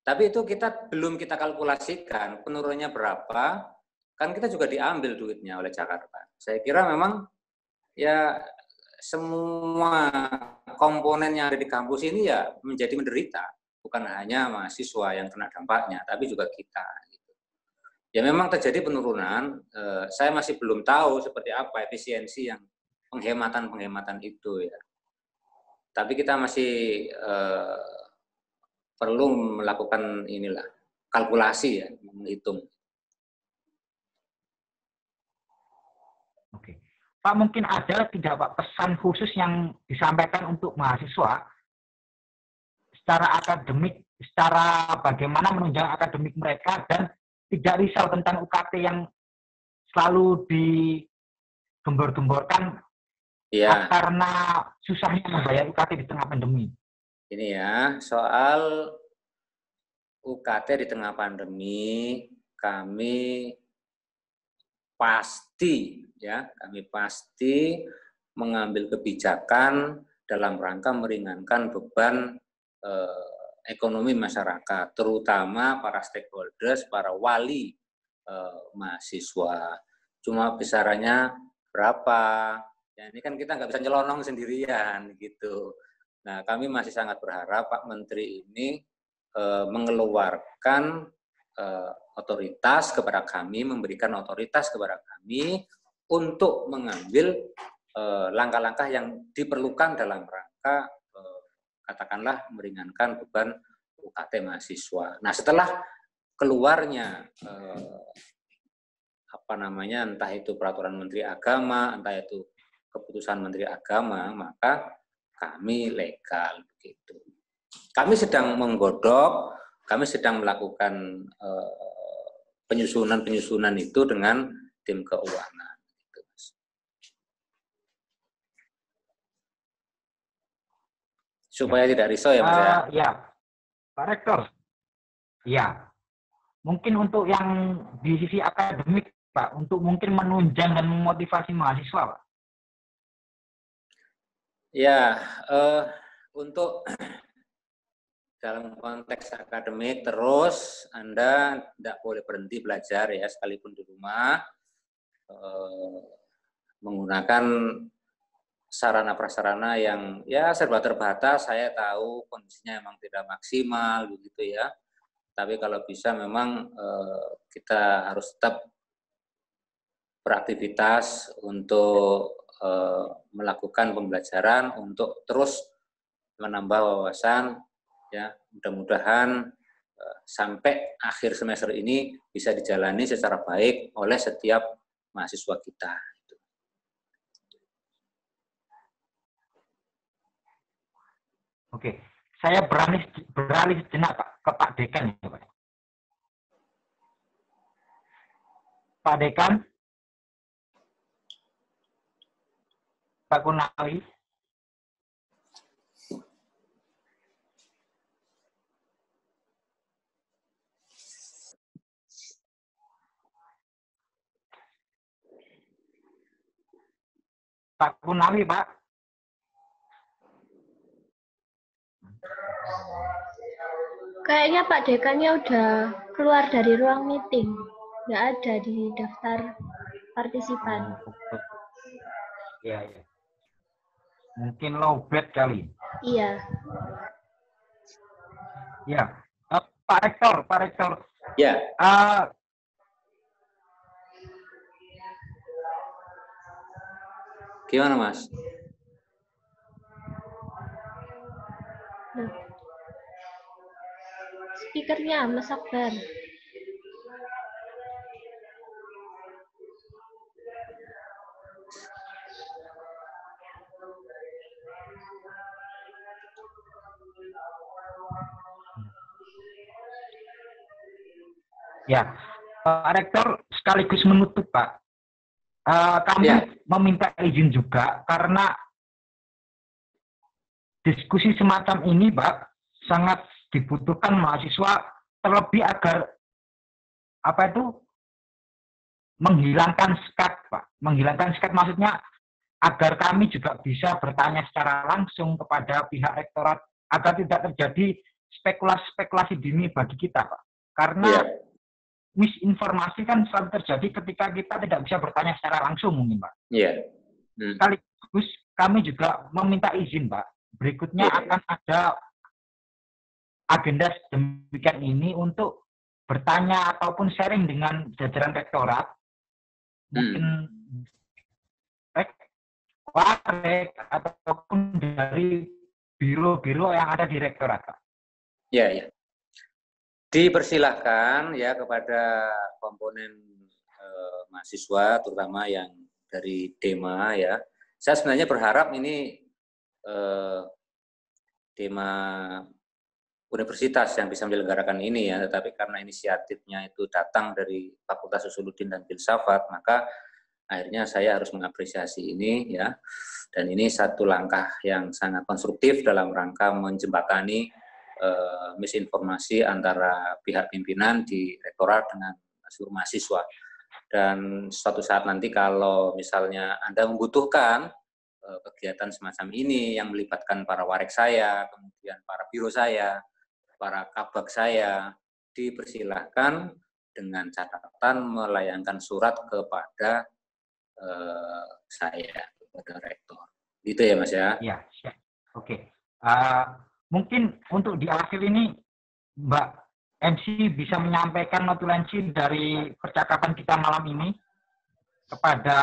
Tapi itu belum kita kalkulasikan penurunnya berapa, kan kita juga diambil duitnya oleh Jakarta. Saya kira memang ya semua komponen yang ada di kampus ini ya menjadi menderita, bukan hanya mahasiswa yang kena dampaknya, tapi juga kita. Ya memang terjadi penurunan, saya masih belum tahu seperti apa efisiensi yang penghematan itu ya. Tapi kita masih perlu melakukan kalkulasi ya, menghitung. Oke. Pak, mungkin ada tidak Pak pesan khusus yang disampaikan untuk mahasiswa secara akademik, secara bagaimana menunjang akademik mereka dan tidak risau tentang UKT yang selalu digembor-gemborkan ya, karena susahnya membayar UKT di tengah pandemi. Ini ya, soal UKT di tengah pandemi, kami pasti mengambil kebijakan dalam rangka meringankan beban ekonomi masyarakat, terutama para stakeholders, para wali mahasiswa. Cuma besarannya berapa? Ya, ini kan kita nggak bisa nyelonong sendirian gitu. Nah, kami masih sangat berharap Pak Menteri ini mengeluarkan otoritas kepada kami, memberikan otoritas kepada kami untuk mengambil langkah-langkah yang diperlukan dalam rangka katakanlah meringankan beban UKT mahasiswa. Nah, setelah keluarnya entah itu peraturan Menteri Agama, entah itu keputusan Menteri Agama, maka kami legal begitu. Kami sedang menggodok, kami sedang melakukan penyusunan itu dengan tim keuangan. Gitu, Mas. Supaya tidak risau ya, Mas ya. Ya, Pak Rektor. Ya, mungkin untuk yang di sisi akademik, Pak, untuk mungkin menunjang dan memotivasi mahasiswa, Pak. Ya, untuk dalam konteks akademik terus Anda tidak boleh berhenti belajar ya, sekalipun di rumah, menggunakan sarana prasarana yang ya serba terbatas. Saya tahu kondisinya memang tidak maksimal begitu ya, tapi kalau bisa memang kita harus tetap beraktivitas untuk melakukan pembelajaran untuk terus menambah wawasan ya, mudah-mudahan sampai akhir semester ini bisa dijalani secara baik oleh setiap mahasiswa kita. Oke, saya beralih sejenak Pak ke Pak Dekan ya Pak. Pak Dekan, Pak Kunawi. Pak Kunawi, Pak. Kayaknya Pak Dekannya udah keluar dari ruang meeting. Nggak ada di daftar partisipan. Iya, iya. Mungkin lowbat kali. Iya. Ya, Pak Rektor. Ya, gimana Mas? Nah, speakernya Mas Akbar. Ya, Pak Rektor sekaligus menutup Pak. Kami Ya. meminta izin juga karena diskusi semacam ini Pak sangat dibutuhkan mahasiswa, terlebih agar menghilangkan skat Pak. Menghilangkan skat maksudnya agar kami juga bisa bertanya secara langsung kepada pihak rektorat agar tidak terjadi spekulasi dini bagi kita Pak. Karena Ya. misinformasi kan selalu terjadi ketika kita tidak bisa bertanya secara langsung mungkin Pak. Iya. Sekaligus kami juga meminta izin Pak. Berikutnya akan ada agenda demikian ini untuk bertanya ataupun sharing dengan jajaran rektorat. Mungkin rektorat ataupun dari biro-biro yang ada di rektorat Pak. Ya. Dipersilahkan ya kepada komponen mahasiswa, terutama yang dari DEMA ya. Saya sebenarnya berharap ini DEMA universitas yang bisa menyelenggarakan ini ya, tetapi karena inisiatifnya itu datang dari Fakultas Usuluddin dan Filsafat, maka akhirnya saya harus mengapresiasi ini ya. Dan ini satu langkah yang sangat konstruktif dalam rangka menjembatani misinformasi antara pihak pimpinan di rektorat dengan seluruh mahasiswa. Dan suatu saat nanti kalau misalnya Anda membutuhkan kegiatan semacam ini yang melibatkan para warek saya, kemudian para biro saya, para kabag saya, dipersilahkan dengan catatan melayangkan surat kepada saya, kepada rektor. Gitu ya Mas ya? Iya, oke. Mungkin untuk di akhir ini Mbak MC bisa menyampaikan notulensi dari percakapan kita malam ini kepada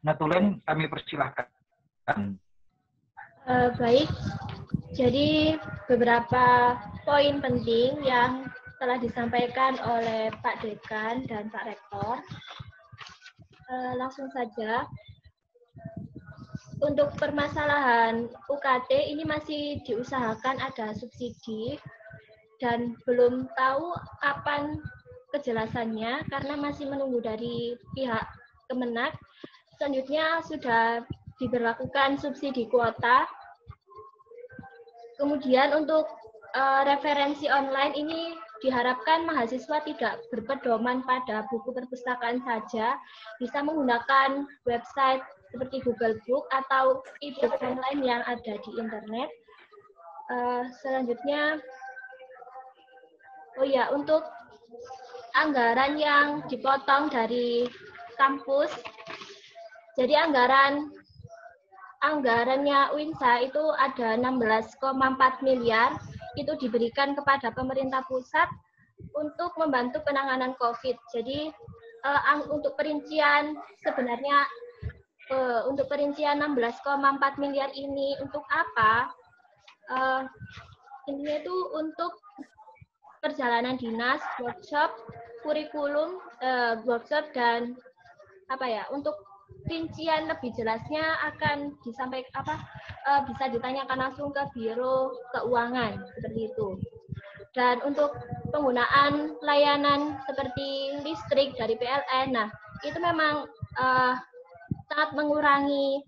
notulen, kami persilahkan. Baik, jadi beberapa poin penting yang telah disampaikan oleh Pak Dekan dan Pak Rektor. Langsung saja. Untuk permasalahan UKT ini masih diusahakan ada subsidi dan belum tahu kapan kejelasannya karena masih menunggu dari pihak Kemenak. Selanjutnya sudah diberlakukan subsidi kuota. Kemudian untuk referensi online ini diharapkan mahasiswa tidak berpedoman pada buku perpustakaan saja, bisa menggunakan website seperti Google Book atau e-book online yang ada di internet. Selanjutnya, untuk anggaran yang dipotong dari kampus, jadi anggarannya UINSA itu ada 16,4 miliar, itu diberikan kepada pemerintah pusat untuk membantu penanganan COVID. Jadi untuk perincian sebenarnya untuk perincian 16,4 miliar ini untuk apa? Intinya itu untuk perjalanan dinas, workshop, kurikulum, workshop dan untuk rincian lebih jelasnya akan disampaikan bisa ditanyakan langsung ke Biro Keuangan seperti itu. Dan untuk penggunaan layanan seperti listrik dari PLN, nah itu memang sangat mengurangi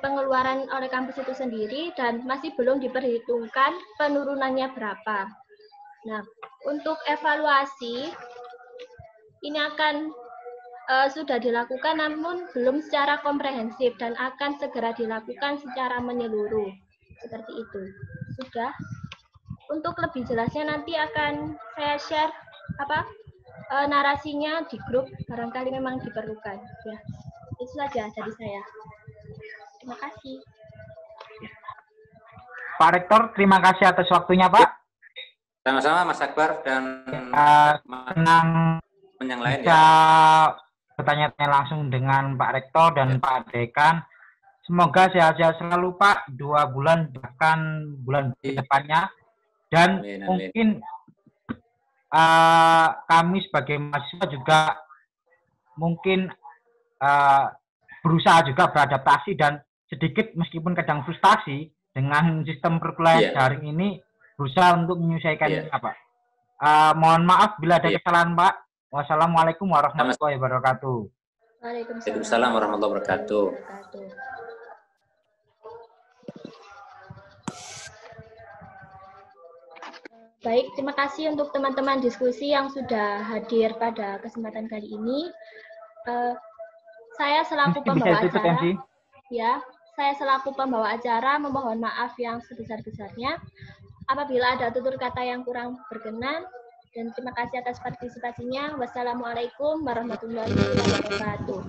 pengeluaran oleh kampus itu sendiri dan masih belum diperhitungkan penurunannya berapa. Nah, untuk evaluasi ini akan sudah dilakukan namun belum secara komprehensif dan akan segera dilakukan secara menyeluruh. Seperti itu. Sudah. Untuk lebih jelasnya nanti akan saya share narasinya di grup, barangkali memang diperlukan. Ya, itu saja dari saya. Terima kasih. Pak Rektor, terima kasih atas waktunya, Pak. Sama-sama Mas Akbar dan Senang yang lain bisa ya. bertanya-tanya langsung dengan Pak Rektor dan Pak Dekan. Semoga sehat-sehat selalu, Pak. 2 bulan bahkan bulan depannya. Dan Amin. mungkin kami sebagai mahasiswa juga mungkin berusaha juga beradaptasi dan sedikit meskipun kadang frustasi dengan sistem perkuliahan daring ini, berusaha untuk menyesuaikan Pak. Mohon maaf bila ada kesalahan, Pak. Wassalamualaikum warahmatullahi wabarakatuh. Waalaikumsalam warahmatullahi wabarakatuh. Baik, terima kasih untuk teman-teman diskusi yang sudah hadir pada kesempatan kali ini. Saya selaku pembawa acara, saya selaku pembawa acara memohon maaf yang sebesar-besarnya apabila ada tutur kata yang kurang berkenan, dan terima kasih atas partisipasinya. Wassalamualaikum warahmatullahi wabarakatuh.